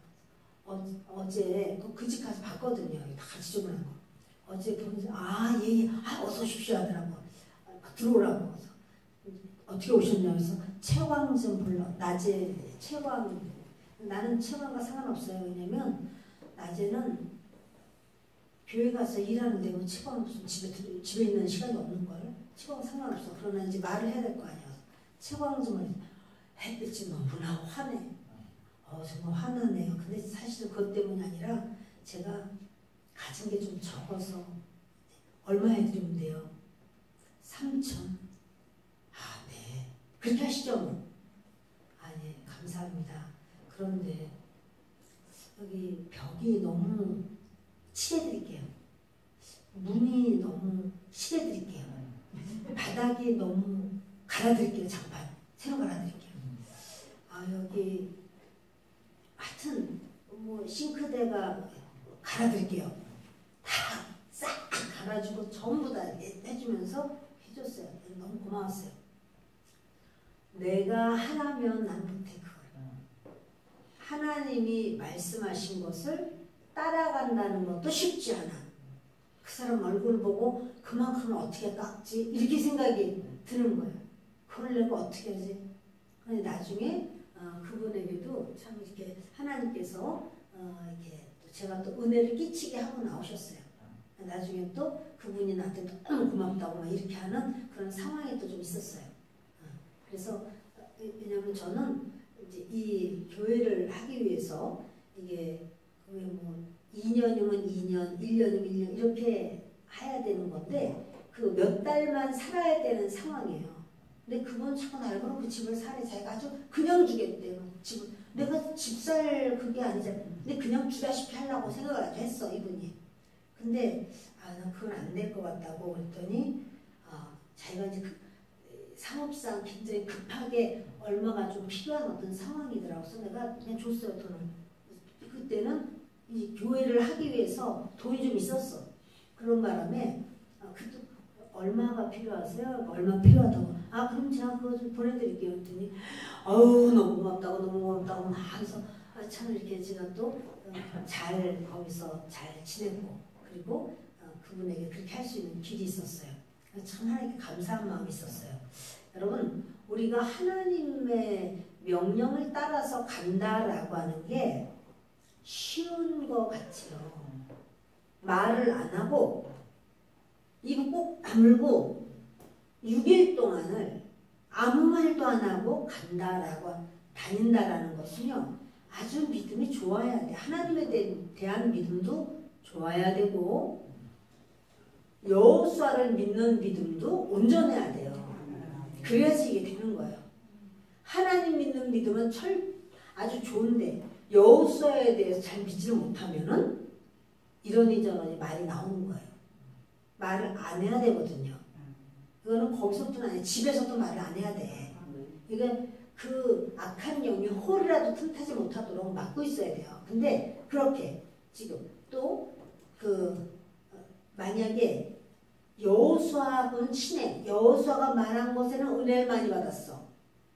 어제 그 집 가서 봤거든요. 다 지저분한 거. 어제 보면서 예. 어서 오십시오 하더라고. 들어오라고. 그래서 어떻게 오셨냐고 해서 채광 좀 불러. 낮에 채광. 나는 채광과 상관없어요. 왜냐면 낮에는 교회 가서 일하는데 뭐 채광 무슨 집에 있는 시간이 없는 걸. 채광 상관없어. 그러나 이제 말을 해야 될 거 아니야. 채광 좀 햇빛이 너무나 환해. 정말 화나네요. 근데 사실은 그것 때문이 아니라 제가 가진 게 좀 적어서 얼마 해드리면 돼요? 3천. 네. 그렇게 하시죠. 네. 감사합니다. 그런데 여기 벽이 너무 칠해드릴게요. 문이 너무 칠해드릴게요. 바닥이 너무 갈아드릴게요. 장판. 새로 갈아드릴게요. 여기 하여튼 뭐 싱크대가 갈아드릴게요. 다 싹 갈아주고 전부 다 해주면서 해줬어요. 너무 고마웠어요. 내가 하라면 난 못해 그걸. 하나님이 말씀하신 것을 따라간다는 것도 쉽지 않아. 그 사람 얼굴 보고 그만큼은 어떻게 깎지? 이렇게 생각이 드는 거예요. 그걸 내가 어떻게 하지? 근데 나중에 그분에게도 참 이렇게 하나님께서 이렇게 제가 또 은혜를 끼치게 하고 나오셨어요. 나중에 또 그분이 나한테 너무 고맙다고 막 이렇게 하는 그런 상황이 또 좀 있었어요. 그래서 왜냐하면 저는 이제 이 교회를 하기 위해서 이게 뭐 2년이면 2년, 1년이면 1년 이렇게 해야 되는 건데 그 몇 달만 살아야 되는 상황이에요. 근데 그분 자꾸 날 보고 그 집을 사래. 자기가 아주 그냥 주겠대요. 집을. 내가 집 살 그게 아니잖아. 근데 그냥 주다시피 하려고 생각을 아주 했어 이분이. 근데 난 그건 안 될 것 같다고 그랬더니 자기가 이제 사업상 굉장히 급하게 얼마가 좀 필요한 어떤 상황이더라고. 그래서 내가 그냥 줬어요 돈을. 그때는 이 교회를 하기 위해서 돈이 좀 있었어. 그런 바람에 얼마가 필요하세요? 얼마 필요하다고. 그럼 제가 그거 좀 보내드릴게요. 했더니 너무 고맙다고 너무 고맙다고 막 해서 참 이렇게 제가 또 잘 거기서 잘 지냈고 그리고 그분에게 그렇게 할 수 있는 길이 있었어요. 참 하나님께 감사한 마음이 있었어요. 여러분 우리가 하나님의 명령을 따라서 간다라고 하는 게 쉬운 것 같아요. 말을 안 하고 입을 꼭 다물고 6일 동안을 아무 말도 안 하고 간다라고 다닌다라는 것은요 아주 믿음이 좋아야 돼. 하나님에 대한 믿음도 좋아야 되고 여호수아를 믿는 믿음도 온전해야 돼요. 그래야지 이게 되는 거예요. 하나님 믿는 믿음은 아주 좋은데 여호수아에 대해서 잘 믿지를 못하면은 이러니 저러니 말이 나오는 거예요. 말을 안 해야 되거든요. 이거는 거기서뿐 아니라 집에서도 말을 안 해야 돼. 이게 그 악한 영이 홀이라도 틈타지 못하도록 막고 있어야 돼요. 근데 그렇게 지금 또 만약에 여호수아하고는 친해. 여호수아가 말한 것에는 은혜를 많이 받았어.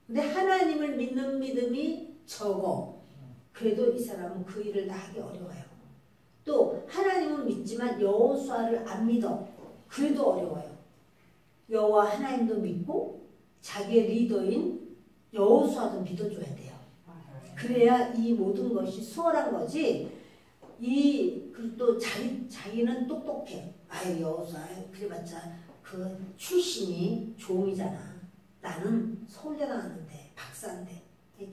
근데 하나님을 믿는 믿음이 적어. 그래도 이 사람은 그 일을 다 하기 어려워요. 또 하나님은 믿지만 여호수아를 안 믿어. 그래도 어려워요. 여호와 하나님도 믿고 자기의 리더인 여호수아도 믿어줘야 돼요. 그래야 이 모든 것이 수월한 거지. 또 자기는 똑똑해. 아유 여호수아 그래봤자 그 출신이 종이잖아. 나는 서울대나왔는데 박사인데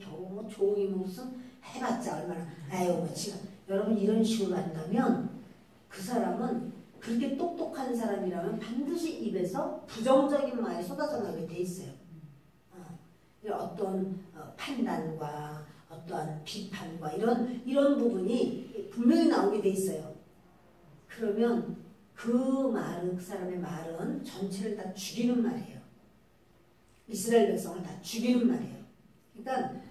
겨우 뭐 종이 무슨 해봤자 얼마나 아유 뭐 지금 여러분 이런 식으로 한다면 그 사람은 그렇게 똑똑한 사람이라면 반드시 입에서 부정적인 말이 쏟아져 나오게 돼 있어요. 어떤 판단과 어떠한 비판과 이런 부분이 분명히 나오게 돼 있어요. 그러면 그 사람의 말은 전체를 다 죽이는 말이에요. 이스라엘 백성을 다 죽이는 말이에요. 그러니까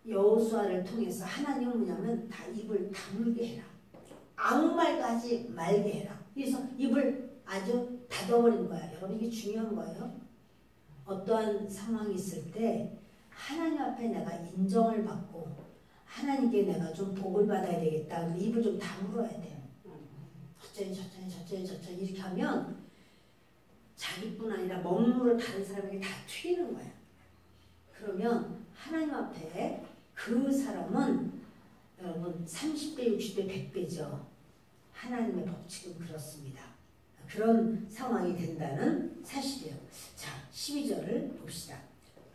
여호수아를 통해서 하나님은 뭐냐면 다 입을 다물게 해라. 아무 말도 하지 말게 해라. 그래서 입을 아주 닫아버린 거야. 여러분 이게 중요한 거예요. 어떠한 상황이 있을 때 하나님 앞에 내가 인정을 받고 하나님께 내가 좀 복을 받아야 되겠다. 입을 좀 다물어야 돼요. 저쩌니 이렇게 하면 자기뿐 아니라 먹물을 다른 사람에게 다 튀는 거야. 그러면 하나님 앞에 그 사람은 여러분 30배, 60배, 100배죠. 하나님의 법칙은 그렇습니다. 그런 상황이 된다는 사실이에요. 자, 12절을 봅시다.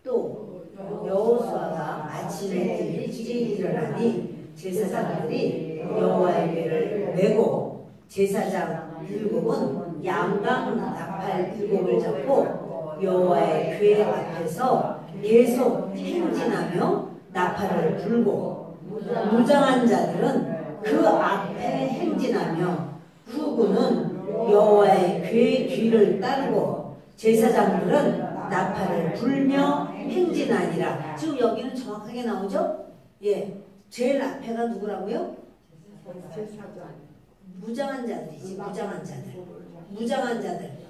또 여호수아가 아침에 일찍 일어나니 제사장들이 여호와의 궤를 메고 제사장 7은 양강 나팔 7을 잡고 여호와의 궤 앞에서 계속 행진하며 나팔을 불고 무장한 자들은 그 앞에 행진하며 후군은 여호와의 궤 뒤를 따르고 제사장들은 나팔을 불며 행진하니라. 지금 여기는 정확하게 나오죠? 예, 제일 앞에가 누구라고요? 무장한 자들이지. 무장한 자들.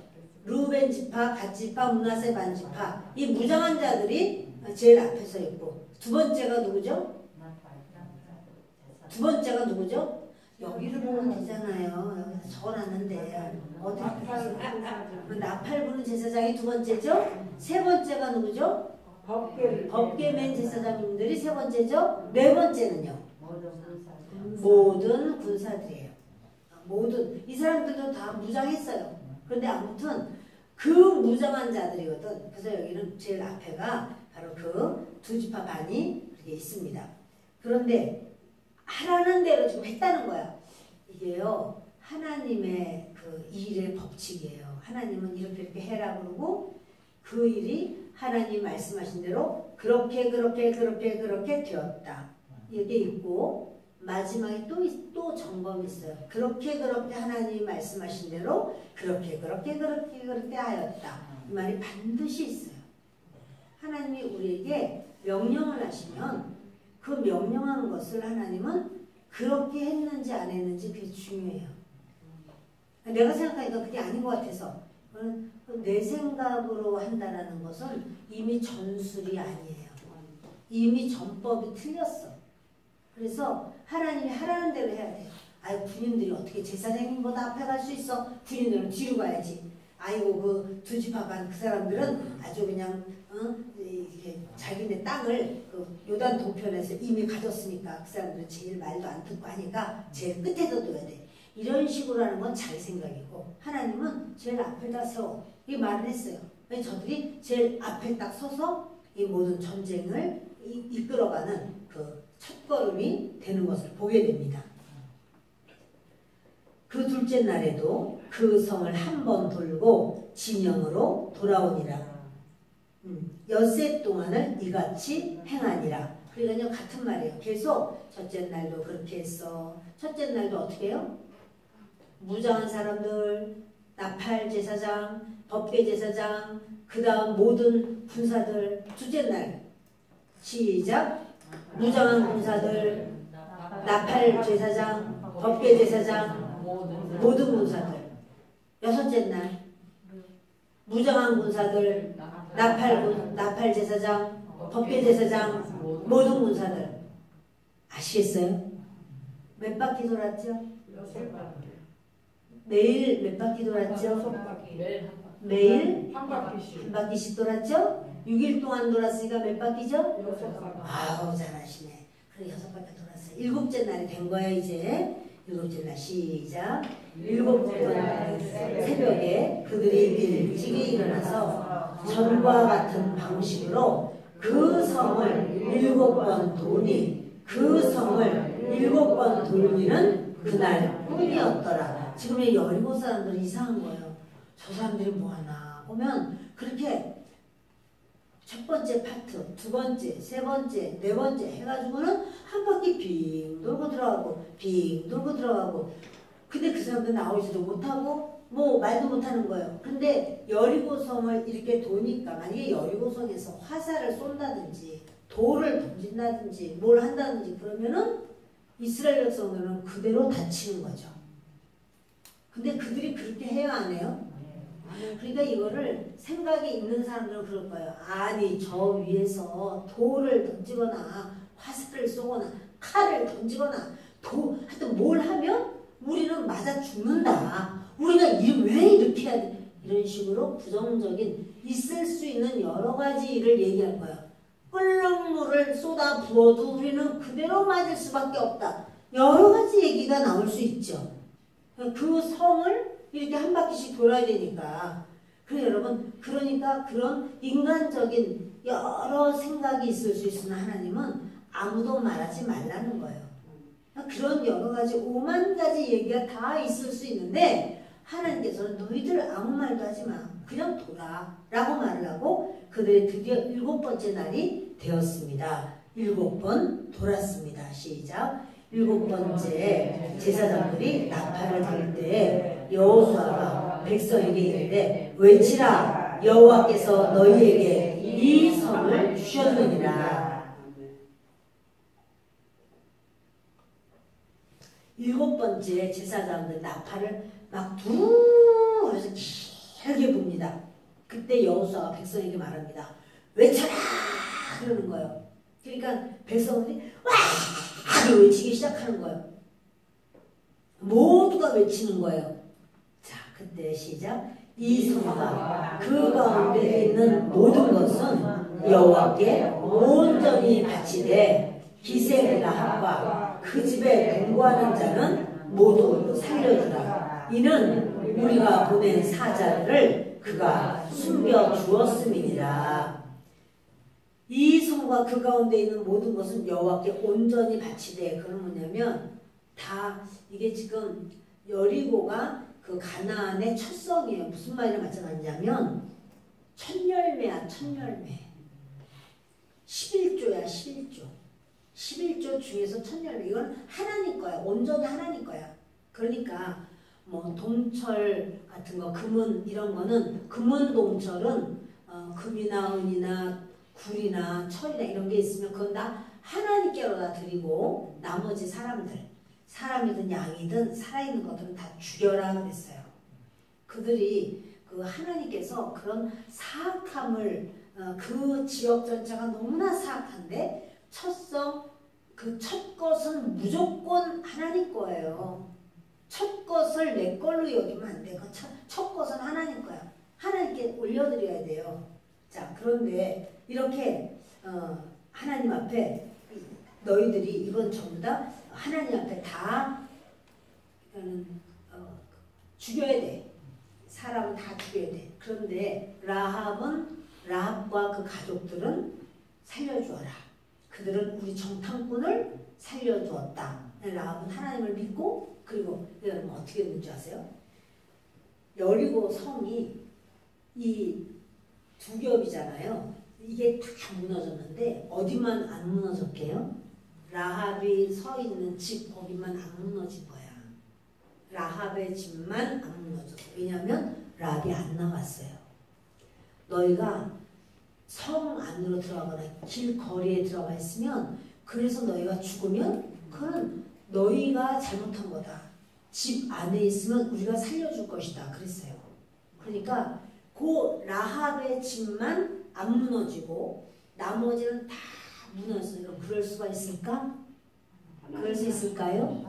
루벤 지파, 갓 지파, 므낫세 반 지파. 이 무장한 자들이 제일 앞에 서 있고 두 번째가 누구죠? 여기를 보면 되잖아요. 여기서 적어놨는데 어디 나팔 부는 제사장이 두 번째죠? 세 번째가 누구죠? 법궤 맨 제사장님들이 세 번째죠? 네 번째는요? 모든 군사들이에요. 이 사람들도 다 무장했어요. 그런데 아무튼 그 무장한 자들이거든. 그래서 여기는 제일 앞에가 바로 그 두 지파 반이 그렇게 있습니다. 그런데 하라는 대로 지금 했다는 거야. 이게요, 하나님의 그 일의 법칙이에요. 하나님은 이렇게 해라 그러고 그 일이 하나님 말씀하신 대로 그렇게 되었다. 이게 있고 마지막에 또 점검이 있어요. 그렇게 하나님이 말씀하신 대로 그렇게 하였다. 이 말이 반드시 있어요. 하나님이 우리에게 명령을 하시면 그 명령한 것을 하나님은 그렇게 했는지 안 했는지 그게 중요해요. 내가 생각하니까 그게 아닌 것 같아서 내 생각으로 한다라는 것은 이미 전술이 아니에요. 이미 전법이 틀렸어. 그래서 하나님이 하라는 대로 해야 돼요. 아유 군인들이 어떻게 제사장님보다 앞에 갈 수 있어? 군인들은 뒤로 가야지. 아이고 그 두 지파 반 그 사람들은 아주 그냥 이렇게 자기네 땅을 그 요단 동편에서 이미 가졌으니까 그 사람들은 제일 말도 안 듣고 하니까 제일 끝에다 둬야 돼. 이런 식으로 하는 건 자기 생각이고 하나님은 제일 앞에다 세워. 이 말을 했어요. 저들이 제일 앞에 딱 서서 이 모든 전쟁을 이끌어가는 그 첫걸음이 되는 것을 보게 됩니다. 그 둘째 날에도 그 성을 한 번 돌고 진영으로 돌아오니라. 엿새 동안을 이같이 행하니라. 그러니까 같은 말이에요. 계속 첫째 날도 그렇게 했어. 첫째 날도 어떻게 해요? 무장한 사람들, 나팔 제사장, 법궤 제사장, 그 다음 모든 군사들. 둘째 날 시작. 무장한 군사들, 나팔 제사장, 법궤 제사장, 모든 군사들. 여섯째 날 무장한 군사들, 나팔 제사장, 법궤 제사장, 모든 군사들. 아시겠어요? 몇 바퀴 돌았죠? 매일 몇 바퀴 돌았죠? 매일 한 바퀴씩 돌았죠? 6일 동안 돌았으니까 몇 바퀴죠? 아우 잘하시네. 그래 6바퀴 돌았어요. 일곱째 날이 된 거예요 이제. 일곱째 날 시작. 일곱째 날 새벽에 그들이 일찍이 일어나서 전과 같은 방식으로 그 성을 7번 도니 그 성을 7번 돌리는 그날 뿐이었더라. 지금 이 여리고 사람들이 이상한 거예요. 저 사람들이 뭐하나 보면 그렇게 첫 번째 파트, 두 번째, 세 번째, 네 번째 해가지고는 한 바퀴 빙 돌고 들어가고 빙 돌고 들어가고. 근데 그 사람들 나오지도 못하고 뭐 말도 못하는 거예요. 근데 여리고성을 이렇게 도니까 만약에 여리고성에서 화살을 쏜다든지 돌을 던진다든지 뭘 한다든지 그러면은 이스라엘 백성들은 그대로 다치는 거죠. 근데 그들이 그렇게 해요 안 해요? 그러니까 이거를 생각이 있는 사람들은 그럴 거예요. 아니 저 위에서 돌을 던지거나 화살을 쏘거나 칼을 던지거나 하여튼 뭘 하면 우리는 맞아 죽는다. 우리가 왜 이렇게 해야 돼? 이런 식으로 부정적인 있을 수 있는 여러 가지 일을 얘기할 거예요. 끓는 물을 쏟아 부어도 우리는 그대로 맞을 수밖에 없다. 여러 가지 얘기가 나올 수 있죠. 그 성을 이렇게 한 바퀴씩 돌아야 되니까. 그래 여러분, 그러니까 그런 인간적인 여러 생각이 있을 수 있으나 하나님은 아무도 말하지 말라는 거예요. 그런 여러 가지 5만 가지 얘기가 다 있을 수 있는데 하나님께서는 너희들 아무 말도 하지 마. 그냥 돌아 라고 말을 하고 그들이 드디어 7번째 날이 되었습니다. 7번 돌았습니다. 시작. 7번째 제사장들이 나팔을 불 때 여호수아가 백성에게 이르되 외치라 여호와께서 너희에게 이 성을 주셨느니라. 7번째 제사장들 나팔을 막 두 해서 길게 붑니다. 그때 여호수아가 백성에게 말합니다. 외쳐라 그러는 거예요. 그러니까 백성들이 와 외치기 시작하는 거예요. 모두가 외치는 거예요. 자, 그때 시작. 이 성과 그 가운데 있는 모든 것은 여호와께 온전히 바치되 기생라합과 그 집에 동거하는 자는 모두 살려주라. 이는 우리가 보낸 사자를 그가 숨겨 주었음이니라. 이 성과 그 가운데 있는 모든 것은 여호와께 온전히 바치되. 그건 뭐냐면 다 이게 지금 여리고가 그 가나안의 첫 성이에요. 무슨 말이랑 마찬가지냐면 첫열매야 첫열매. 11조야 11조. 11조 중에서 첫열매. 이건 하나님 거야. 온전히 하나님 거야. 그러니까 뭐 동철 같은 거 금은 이런 거는 금은 동철은 금이나 은이나 굴이나 철이나 이런 게 있으면 그건 다 하나님께로 다 드리고 나머지 사람이든 양이든 살아있는 것들은 다 죽여라 그랬어요. 그들이 그 하나님께서 그런 사악함을 그 지역 전체가 너무나 사악한데 그 첫 것은 무조건 하나님 거예요. 첫 것을 내 걸로 여기면 안 돼. 첫 것은 하나님 거야. 하나님께 올려드려야 돼요. 자, 그런데 이렇게 하나님 앞에 너희들이 이건 전부 다 하나님 앞에 다 죽여야 돼. 사람은 다 죽여야 돼. 그런데 라합과 그 가족들은 살려주어라. 그들은 우리 정탐꾼을 살려주었다 라합은 하나님을 믿고 그리고 여러분 어떻게 됐는지 아세요? 여리고 성이 이 두 겹이잖아요. 이게 다 무너졌는데 어디만 안 무너졌게요? 라합이 서 있는 집 거기만 안 무너진 거야. 라합의 집만 안 무너졌어. 왜냐하면 라합이 안 나갔어요. 너희가 성 안으로 들어가거나 길거리에 들어가 있으면 그래서 너희가 죽으면 그건 너희가 잘못한 거다. 집 안에 있으면 우리가 살려줄 것이다. 그랬어요. 그러니까 그 라합의 집만 안 무너지고 나머지는 다 무너졌어요. 그럴 수가 있을까? 그럴 수 있을까요?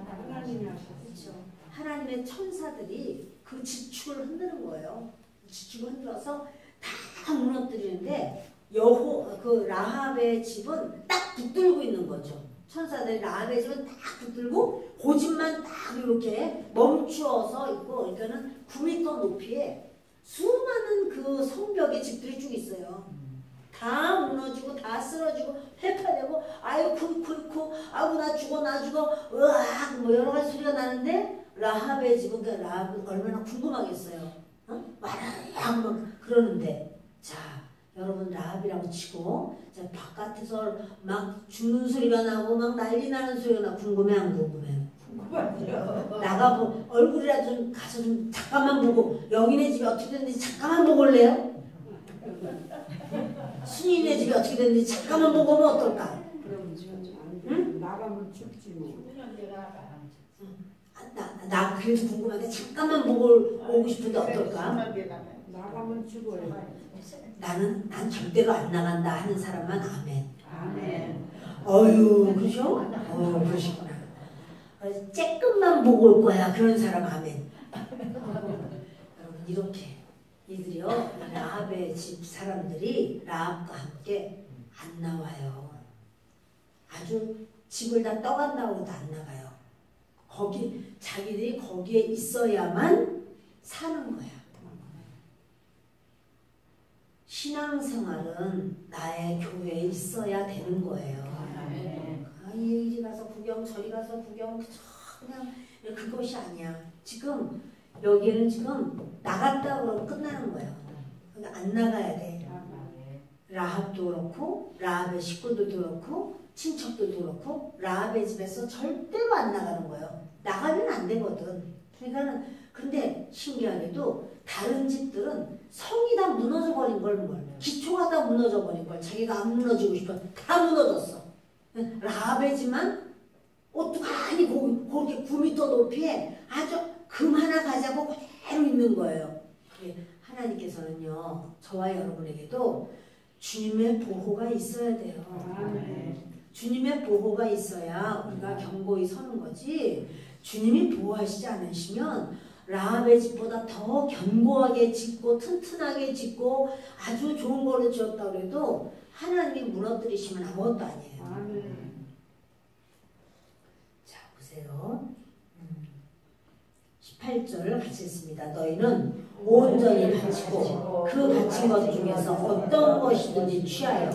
그렇죠. 하나님의 천사들이 그 지축을 흔드는 거예요. 지축을 흔들어서 다 무너뜨리는데 그 라합의 집은 딱 붙들고 있는 거죠. 천사들이 라합의 집은 딱 붙들고 그 집만 딱 이렇게 멈추어서 있고, 그러니까는 9m 높이에 수많은 그 성벽의 집들이 쭉 있어요. 다 무너지고 다 쓰러지고 회파되고 아유 쿠쿠쿠 아우 나 죽어 으악 뭐 여러 가지 소리가 나는데 라합의 집은 그 라합은 얼마나 궁금하겠어요. 와라락 막 그러는데 자 여러분 라합이라고 치고 자 바깥에서 막 죽는 소리가 나고 막 난리 나는 소리가 나 궁금해 안 궁금해? 나가보 얼굴이라도 좀 가서 좀 잠깐만 보고 영인의 집이 어떻게 됐는지 잠깐만 보고 올래요? 순이네 집이 어떻게 됐는지 잠깐만 보고 오면 어떨까? 응? 나가면 춥지 뭐. 나 그래도 궁금한데 잠깐만 보고 오고 싶은데 어떨까? 나가면 죽어요. 난 절대로 안 나간다 하는 사람만 아멘. 아멘. 어유 그죠? 그러시구나. 쬐끔만 보고 올 거야 그런 사람 아멘. 여러분 이렇게 이들이요 라합의 집 사람들이 라합과 함께 안 나와요. 아주 집을 다 떠간다고 해도 안 나가요. 자기들이 거기에 있어야만 사는 거야. 신앙생활은 나의 교회에 있어야 되는 거예요. 이리 가서 구경 저리 가서 구경 그냥 그것이 아니야. 지금 여기는 지금 나갔다 그러면 끝나는 거예요. 그러니까 안 나가야 돼. 라합도 그렇고 라합의 식구들도 그렇고 친척들도 그렇고 라합의 집에서 절대로 안 나가는 거예요. 나가면 안 되거든. 그러니까는 근데 신기하게도 다른 집들은 성이 다 무너져 버린 걸 기초가 다 무너져 버린 걸 자기가 안 무너지고 싶어 다 무너졌어. 라합의 집만 어떡하니 그렇게 9m 높이에 아주 금 하나 가자고 그대로 있는 거예요. 하나님께서는요 저와 여러분에게도 주님의 보호가 있어야 돼요. 주님의 보호가 있어야 우리가 견고히 서는 거지. 주님이 보호하시지 않으시면 라합의 집보다 더 견고하게 짓고 튼튼하게 짓고 아주 좋은 거를 지었다고 해도 하나님이 무너뜨리시면 아무것도 아니에요. 자 보세요. 18절을 같이 읽습니다. 너희는 온전히 바치고 그 바친 것 중에서 어떤 것이든지 취하여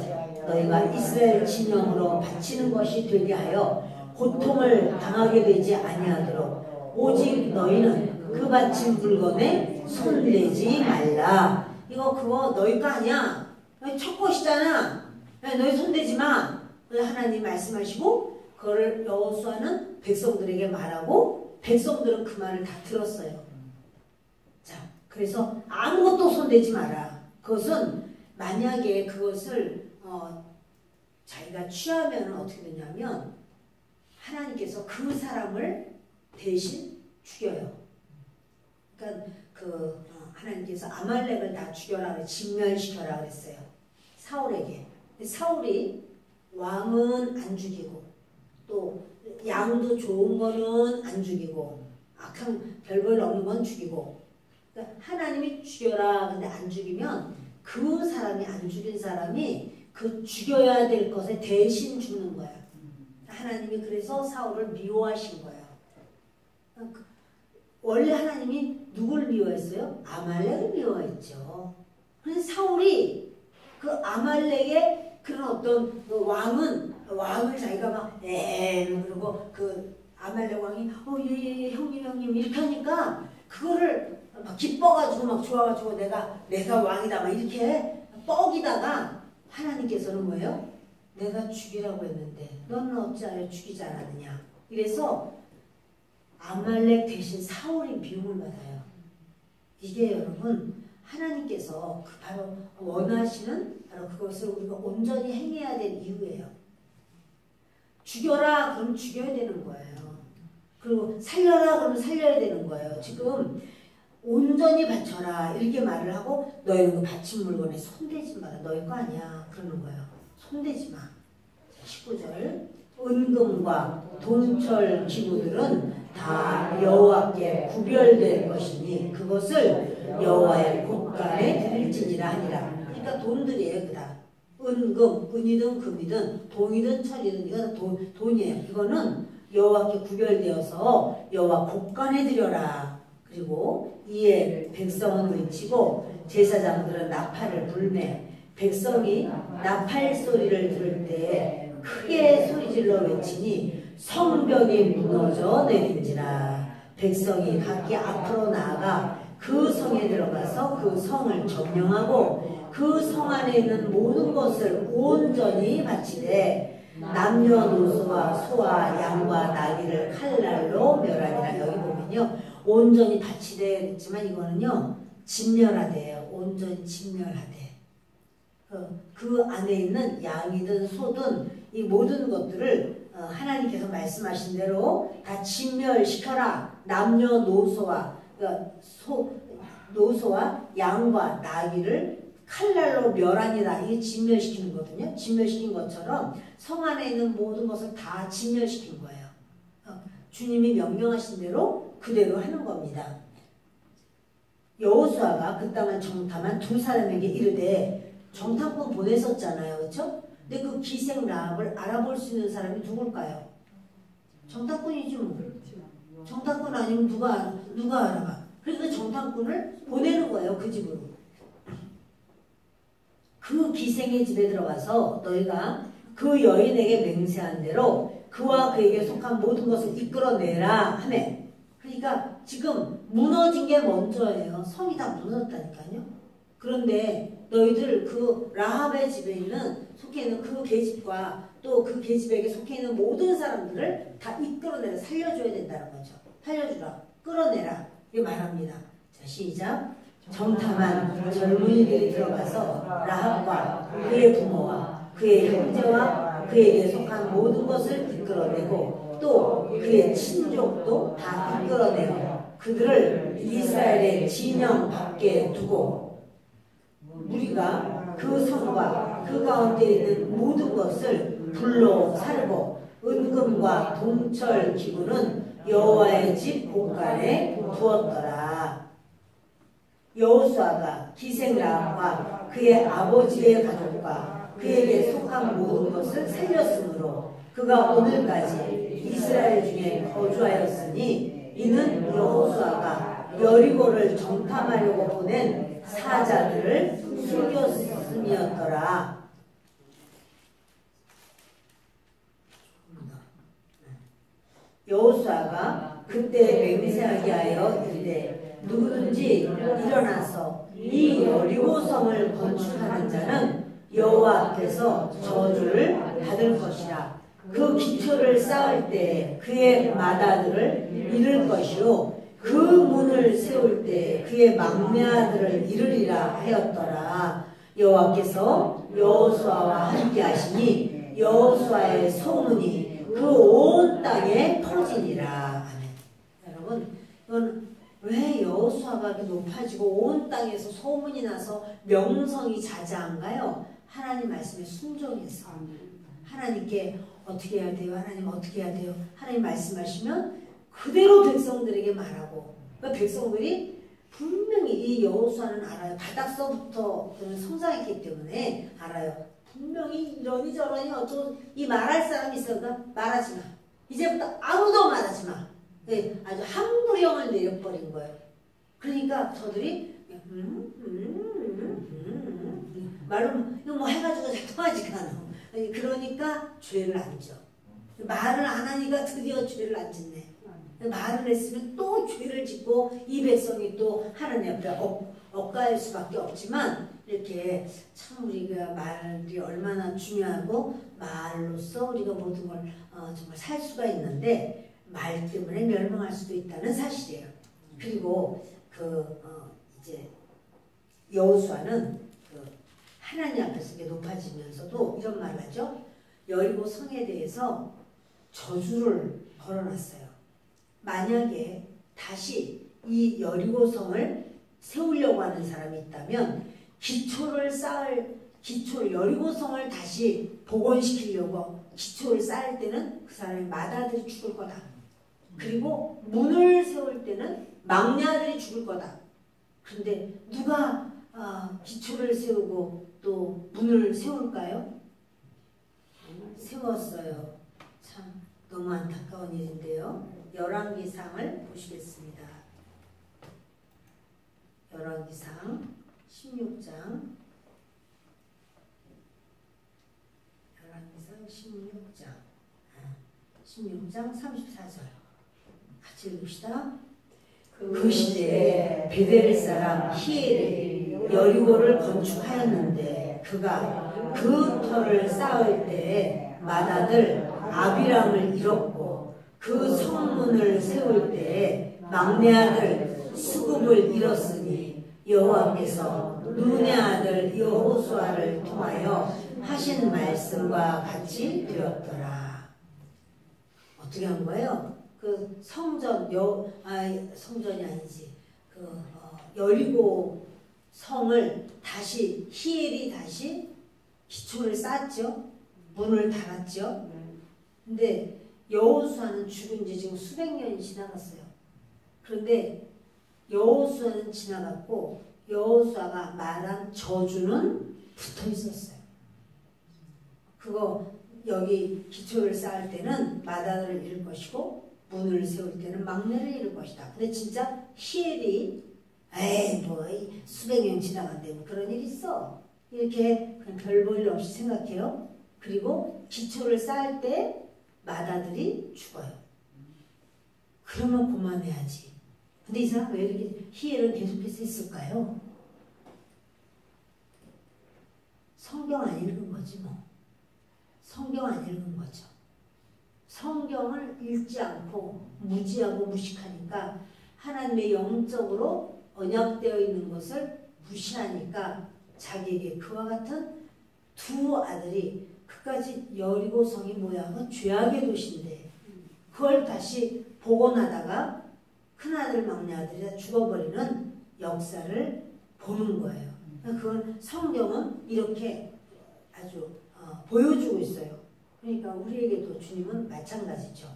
너희가 이스라엘 진영으로 바치는 것이 되게 하여 고통을 당하게 되지 아니하도록 오직 너희는 그 바친 물건에 손대지 말라. 그거 너희 거 아니야. 첫 것이잖아. 너희 손대지 마. 하나님 말씀하시고 그거를 여호수아는 백성들에게 말하고 백성들은 그 말을 다 들었어요. 자, 그래서 아무것도 손대지 마라. 그것은 만약에 그것을 자기가 취하면 어떻게 되냐면 하나님께서 그 사람을 대신 죽여요. 그러니까 하나님께서 아말렉을 다 죽여라, 진멸시켜라 그랬어요. 사울에게. 사울이 왕은 안 죽이고 또 양도 좋은 거는 안 죽이고 악한 별벌 없는 건 죽이고 그러니까 하나님이 죽여라 근데 안 죽이면 그 사람이 안 죽인 사람이 그 죽여야 될 것에 대신 죽는 거야. 하나님이 그래서 사울을 미워하신 거예요. 원래 하나님이 누굴 미워했어요? 아말렉을 미워했죠. 그래서 사울이 그 아말렉의 그런 어떤 왕을 자기가 막 그리고 그 아말렉 왕이 예, 형님 이렇게 하니까 그거를 막 기뻐가지고 막 좋아가지고 내가 왕이다 막 이렇게 뻐기다가 하나님께서는 뭐예요? 내가 죽이라고 했는데 너는 어찌하여 죽이지 않았느냐. 이래서 아말렉 대신 사울이 비용을 받아요. 이게 여러분 하나님께서 바로 원하시는 바로 그것을 우리가 온전히 행해야 될 이유예요. 죽여라 그럼 죽여야 되는 거예요. 그리고 살려라 그러면 살려야 되는 거예요. 지금 온전히 바쳐라 이렇게 말을 하고 너희는 그 바친 물건에 손대지 마라. 너희 거 아니야. 그러는 거예요. 손대지 마. 19절 은금과 동철 기구들은 다 여호와께 구별된 것이니 그것을 여호와의 곳간에 드릴지니라 하니라. 그러니까 돈들이에요. 그다. 은금, 은이든 금이든 동이든 철이든 이건 돈이에요. 이거는 여호와께 구별되어서 여호와 곳간에 드려라. 그리고 이에 백성은 외치고 제사장들은 나팔을 불매. 백성이 나팔 소리를 들을 때 크게 소리질러 외치니 성벽이 무너져 내린지라. 백성이 각기 앞으로 나아가 그 성에 들어가서 그 성을 점령하고 그 성 안에 있는 모든 것을 온전히 바치되 남녀노소와 소와 양과 나귀를 칼날로 멸하니라. 여기 보면요 온전히 바치되 했지만 이거는요 진멸하대요. 온전히 진멸하대. 그 안에 있는 양이든 소든 이 모든 것들을 하나님께서 말씀하신 대로 다 진멸시켜라. 남녀노소와 노소와 양과 나귀를 칼날로 멸하니라. 이게 진멸시키는 거거든요. 진멸시킨 것처럼 성 안에 있는 모든 것을 다 진멸시킨 거예요. 주님이 명령하신 대로 그대로 하는 겁니다. 여호수아가 그 땅을 정탐한 두 사람에게 이르되 정탐꾼 보냈었잖아요. 그렇죠? 근데 그 기생 라합을 알아볼 수 있는 사람이 누굴까요? 정탐꾼이지 뭐. 정탐꾼 아니면 누가 알아봐. 그러니까 정탐꾼을 보내는 거예요. 그 집으로. 그 기생의 집에 들어가서 너희가 그 여인에게 맹세한 대로 그와 그에게 속한 모든 것을 이끌어내라 하매. 그러니까 지금 무너진 게 먼저예요. 성이 다 무너졌다니까요. 그런데 너희들 그 라합의 집에 있는 속해 있는 그 계집과 또 그 계집에게 속해 있는 모든 사람들을 다 이끌어내라. 살려줘야 된다는 거죠. 살려주라. 끌어내라. 이렇게 말합니다. 자, 시작. 정탐한 젊은이들이 들어가서 라합과 그의 부모와 그의 형제와 그에게 속한 모든 것을 이끌어내고 또 그의 친족도 다 이끌어내고 그들을 이스라엘의 진영 밖에 두고 우리가 그 성과 그 가운데 있는 모든 것을 불로 살고 은금과 동철 기구는 여호와의 집 곳간에 두었더라. 여호수아가 기생 라합과 그의 아버지의 가족과 그에게 속한 모든 것을 살렸으므로 그가 오늘까지 이스라엘 중에 거주하였으니 이는 여호수아가 여리고를 정탐하려고 보낸 사자들을 숨겼음이었더라. 여호수아가 그때 맹세하게 하여 이르되 누구든지 일어나서 이 여리고 성을 건축하는 자는 여호와 앞에서 저주를 받을 것이라. 그 기초를 쌓을 때 그의 마다들을 잃을 것이요 그 문을 세울 때 그의 막내 아들을 잃으리라 하였더라. 여호와께서 여호수아와 함께 하시니 여호수아의 소문이 그 온 땅에 퍼지니라. 아멘. 여러분 이건 왜 여호수아가 이렇게 높아지고 온 땅에서 소문이 나서 명성이 자자한가요? 하나님 말씀에 순종해서 하나님께 어떻게 해야 돼요? 하나님 어떻게 해야 돼요? 하나님 말씀하시면 그대로 백성들에게 말하고 그러니까 백성들이 분명히 이 여호수아는 알아요. 바닥서부터 성장했기 때문에 알아요. 분명히 이러니 저러니 어쩌고 이 말할 사람이 있어가 말하지 마. 이제부터 아무도 말하지 마. 네, 아주 함부령을 내려버린 거예요. 그러니까 저들이 말로 이거 뭐 해가지고 잘 통하지가 않아. 그러니까 죄를 안 져. 말을 안 하니까 드디어 죄를 안 짓네. 말을 했으면 또 죄를 짓고 이 백성이 또 하나님 앞에 엇갈 수밖에 없지만 이렇게 참 우리가 말이 얼마나 중요하고 말로써 우리가 모든 걸 정말 살 수가 있는데 말 때문에 멸망할 수도 있다는 사실이에요. 그리고 이제 여호수아는 하나님 앞에서 높아지면서도 이런 말을 하죠. 여리고 성에 대해서 저주를 걸어놨어요. 만약에 다시 이 여리고 성을 세우려고 하는 사람이 있다면 여리고 성을 다시 복원시키려고 기초를 쌓을 때는 그 사람의 맏아들이 죽을 거다. 그리고 문을 세울 때는 막내 아들이 죽을 거다. 그런데 누가 기초를 세우고 또 문을 세울까요? 세웠어요. 참 너무 안타까운 일인데요. 열왕기상을 보시겠습니다. 열왕기상 16장 열왕기상 16장 34절 같이 읽읍시다. 그 시대에 베델 사람 히엘이 여리고를 건축하였는데 그가 그 터를 쌓을 때에 맏아들 아비람을 잃었고 그 성문을 세울 때에 막내 아들 수굽을 잃었으니 여호와께서 눈의 아들 여호수아를 통하여 하신 말씀과 같이 되었더라. 어떻게 한 거예요? 그 성전이 아니지. 여리고 성을 다시 히엘이 다시 기초를 쌓았죠. 문을 달았죠. 근데 여호수아는 죽은 지 지금 수백 년이 지나갔어요. 그런데 여호수아는 지나갔고 여호수아가 말한 저주는 붙어 있었어요. 그거 여기 기초를 쌓을 때는 맏아들을 잃을 것이고 문을 세울 때는 막내를 잃을 것이다. 근데 진짜 히엘이 수백 년 지나간데 뭐 그런 일이 있어. 이렇게 그냥 별 볼 일 없이 생각해요. 그리고 기초를 쌓을 때 맏아들이 죽어요. 그러면 그만해야지. 근데 이 사람 왜 이렇게 히엘은 계속해서 있을까요? 성경 안 읽은 거지 뭐. 성경 안 읽은 거죠. 성경을 읽지 않고 무지하고 무식하니까 하나님의 영적으로 언약되어 있는 것을 무시하니까 자기에게 그와 같은 두 아들이 그까지 여리고 성이 뭐야? 그 죄악의 도시인데 그걸 다시 복원하다가 큰아들 막내아들이 다 죽어버리는 역사를 보는 거예요. 그건 성경은 이렇게 아주 보여주고 있어요. 그러니까 우리에게도 주님은 마찬가지죠.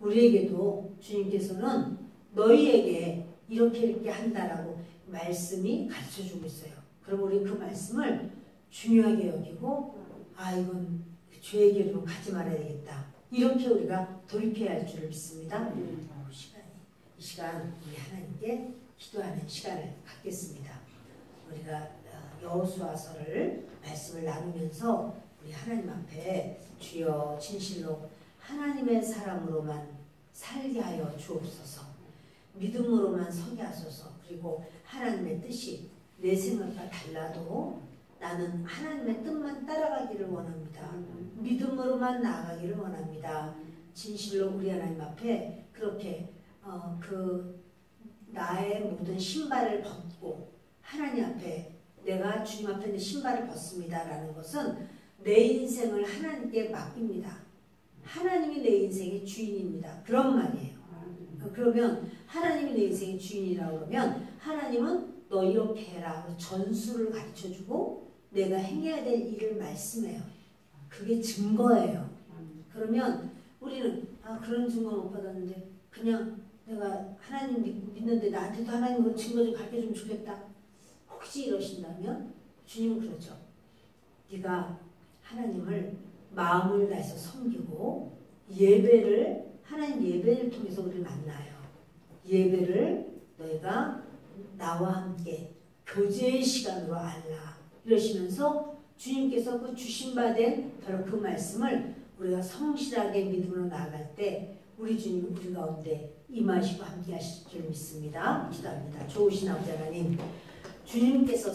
우리에게도 주님께서는 너희에게 이렇게 한다라고 말씀이 가르쳐주고 있어요. 그럼 우리 그 말씀을 중요하게 여기고 이건 죄의 길로 가지 말아야 되겠다. 이렇게 우리가 돌이켜야 할 줄을 믿습니다. 이 시간 우리 하나님께 기도하는 시간을 갖겠습니다. 우리가 여호수아서를 말씀을 나누면서 우리 하나님 앞에 주여 진실로 하나님의 사람으로만 살게 하여 주옵소서. 믿음으로만 서게 하소서. 그리고 하나님의 뜻이 내 생각과 달라도 나는 하나님의 뜻만 따라가기를 원합니다. 믿음으로만 나아가기를 원합니다. 진실로 우리 하나님 앞에 그렇게 나의 모든 신발을 벗고 하나님 앞에 내가 주님 앞에 내 신발을 벗습니다 라는 것은 내 인생을 하나님께 맡깁니다. 하나님이 내 인생의 주인입니다. 그런 말이에요. 그러면 하나님이 내 인생의 주인이라고 그러면 하나님은 너 이렇게 해라 전술을 가르쳐주고 내가 행해야 될 일을 말씀해요. 그게 증거예요. 그러면 우리는 그런 증거 못 받았는데 그냥 내가 하나님 믿는데 나한테도 하나님 그 증거 좀 가르쳐주면 좋겠다. 혹시 이러신다면 주님은 그러죠. 네가 하나님을 마음을 다해서 섬기고 하나님 예배를 통해서 우리를 만나요. 예배를 너희가 나와 함께 교제의 시간으로 알라. 이러시면서 주님께서 그 주신 바 된 바로 그 말씀을 우리가 성실하게 믿음으로 나아갈 때 우리 주님 우리 가운데 임하시고 함께 하실 줄 믿습니다. 기도합니다. 좋으신 아버지 하나님, 주님께서